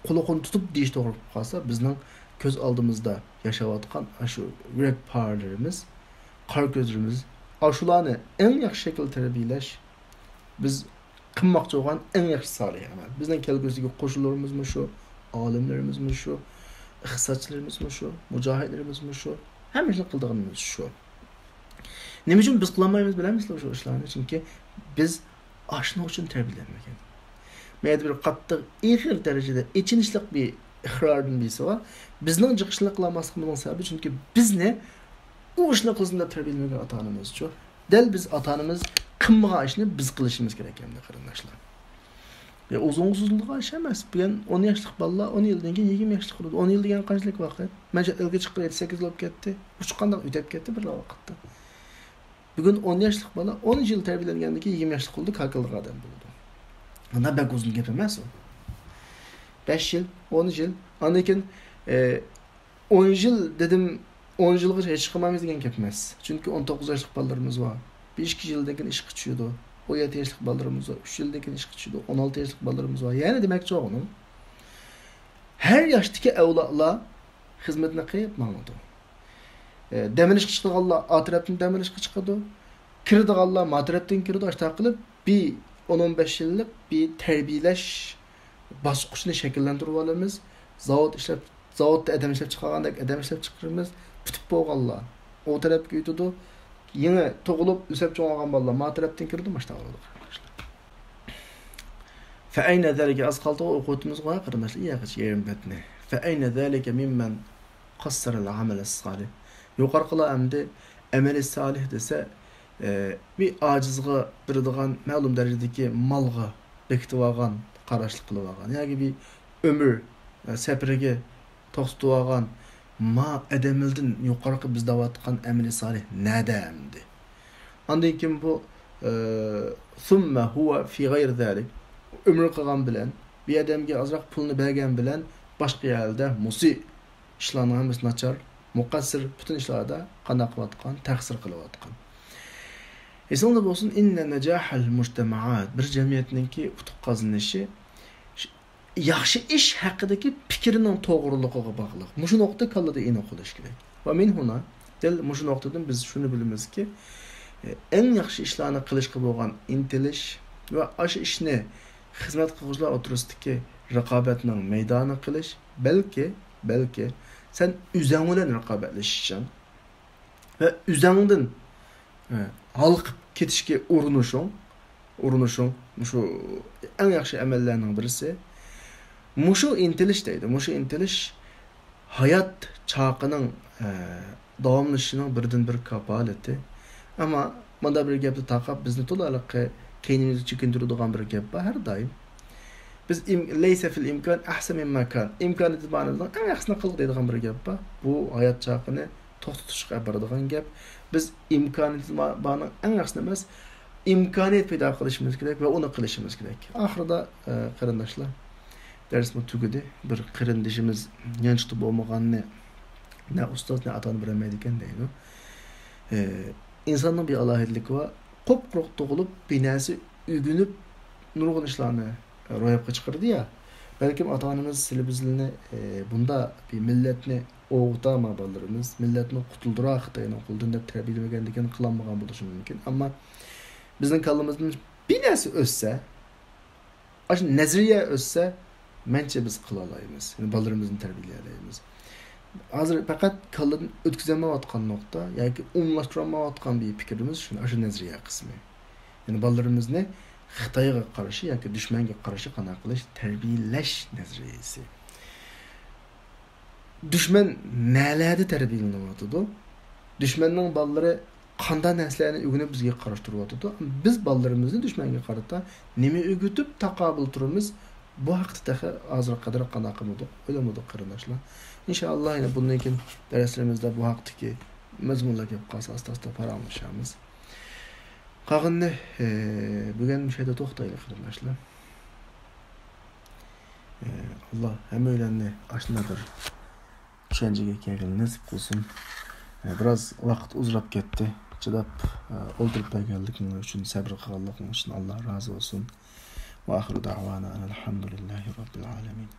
quloqni tutib deyish to'g'ri qolsa, bizning ko'z oldimizda yashayotgan shu yurak parlarimiz, qor ko'zlarimiz, shularni eng yaxshi shaklda tarbiyalash biz qilmoqchi bo'lgan eng yaxshi solih amal. Bizning kelgusidagi qo'shnilarimizmi shu, olimlarimizmi shu, iqtisodchilarimizmi shu, mujohidlarimizmi shu, hammasini qildig'imiz shu. Nima uchun biz qilolmaymiz bilamizlar shu ishlarni? Chunki biz ashno uchun tarbiyalanmagan. Mayda bir qattiq ig'ir darajada ichinishlik bir iqrordan birisi var. Bizning jiqishlik qilmasligimizning sababi chunki bizni u ishni qilsin deb tarbiyalamagan ota-onamiz shu. Del biz ota-onamiz qilmagan ishni biz qilishimiz kerak ekan qarindoshlar. Ya uzun-uzunluq ish emas. Bugun 10 yoshlik bolalar 10 yildan keyin 20 yoshlik bo'ladi. 10 yil degan qanchalik vaqt? Majlisga chiqib 7-8 yil bo'lib ketdi. Uchiqqanda o'tib ketdi bir vaqtda. Bugun 10 yoshlik bola 10 yil tarbiyalangandan keyin 20 yoshlik bo'ldi, kalkallik odam bo'ldi. Ana bak uzun gap emas o. 5 yil, 10 yil, ondan keyin 10 yil dedim, 10 yilgacha hech qilmaymiz degan gap emas. Chunki 19 yoshlik bolalarimiz bor. 5 yildan keyin ishga tushadi. 17 yoshlik bolalarimiz bor. 3 yildan keyin ishga tushadi. 16 yoshlik bolalarimiz bor. Ya'ni demakchi o'g'lim, her yoshdagi avlodlar xizmatni qilib ma'lumdi. Demirishga chiqadiganlar atrofdan demirishga chiqadi. Kiradiganlar matrafdan kiradi, ashta qilib bir 10-15 yillik bir tarbiyalash bosqichini shakllantirib olamiz. Zavodda adam ishlab chiqargandek adam ishlab chiqaramiz. Bitib bo'lganlar o tarafga o'tadi. Yeni tug'ilib, o'sib cho'g'algan bolalar matrafdan kiradi, mashta oladi. Fa ayna zalika asqalta o'qitimiz qo'ya qarindoshlar, yaqich yerim batni. Fa ayna zalika mimman qassara al-amal as-salih. Yuqorqilar endi amali salih desa bir acizga birdigan ma'lum darajadagi malga bekitib olgan, qarashlik qilib olgan yoki bir ömür safariga to'xtatib olgan ma adamildan yuqorqi biz davatgan amali salih nadamdi. Ondan keyin bu thumma huwa fi ghayr zalik ömür qilgan bilan bir odamga ozroq pulni bergan bilan Başqa yerdə musi işlarning hammasi nachar, muqassir bütün işlarda qana qilayotgan, ta'sir qilayotgan. Esingda bo'lsin, inna najahal mujtamaat bir jamiyatningki utuq qozonishi yaxshi ish haqidagi fikrining to'g'riligiga bog'liq. Mushu nuqta kallada aniq bo'lish kerak. Va men huna del mushu nuqtadan biz shuni bilamizki, eng yaxshi ishlarni qilishga bo'lgan intilish va o'sha ishni xizmat qiluvchilar o'tirisidagi raqobatning maydoni qilish, balki sen o'zing bilan raqobatlashishin va o'zingdan halqib ketishga urinishing mushu eng yaxshi amallarning birisi. Mushu intilish deydi. Mushu intilish hayot chaqining davomlashishining birdan bir kapolati. Ama bunda bir gapni taqab bizni to'liq qiynimizga chekintiradigan bir gap bor har doim. Biz laysa fil imkon ahsan mimma kan. İmkoniyat banıdan eng yaxshisini qilib deydigan bir gap bor. Bu hayot chaqini to'xtatishga boradigan gap. Biz imkoniyat bani eng yaxshisini emas, imkoniyat paydo qilishimiz kerak va uni qilishimiz kerak. Oxirida qarindoshlar dersmi tugadi. Bir qarindishimiz yanchib bo'lmaganni ne ustoz ne atan bilemaydi ekan deydi. İnsanın bir alohidligi va qop-quruq tug'ilib, binasi ügünüp nurg'un ishlarni ro'yobga chiqardi ya. Belki ata-onamiz bizlarni bunda bir millatni o'g'itama bolalarimiz, millatni qutuldira Xitoyning qo'ldan deb tarbiyalamagandan qilolmagan bo'lishi mumkin. Ammo bizning kallamizdan binasi o'ssa, ash nazariya o'ssa, mencha biz qila olamiz. Yani bolalarimizni tarbiyalaymiz. Hazır fakat kalladan ötküzemeyotgan nokta, yani umumlaştıramayotgan bir fikrimiz şu nazariya kısmı. Yani balalarımızı Xitoyga qarshi yoki dushmanga qarshi qanday qilish tarbiyalash nazariyasi. Dushman nalarda tarbiyalanyapti? Dushmanning bolalari qanday narsalarni o'rganib bizga qarashtiryapti? Biz bolalarimizni dushmanga qarata nima o'rgatib taqobil turamiz? Bu haqda hozir qadar qanday qilmoqda? O'ylamadik qarindoshlar. İnşallah yine bundan keyin derslerimizde bu haqdagi mazmunlarga qolsa asta-asta paramlashamiz. Qag'inni bugun müşahede to'xtaylik qarindoshlar. Allah hammalarni ashnadir tushunchaga kelgan nasib qilsin. Biraz vaqt uzrab ketdi. Chidab o'ldirib berganliging uchun, sabr qilganliging uchun Allah razı olsun. Va axiru da'vana alhamdulillahi robbil alamin.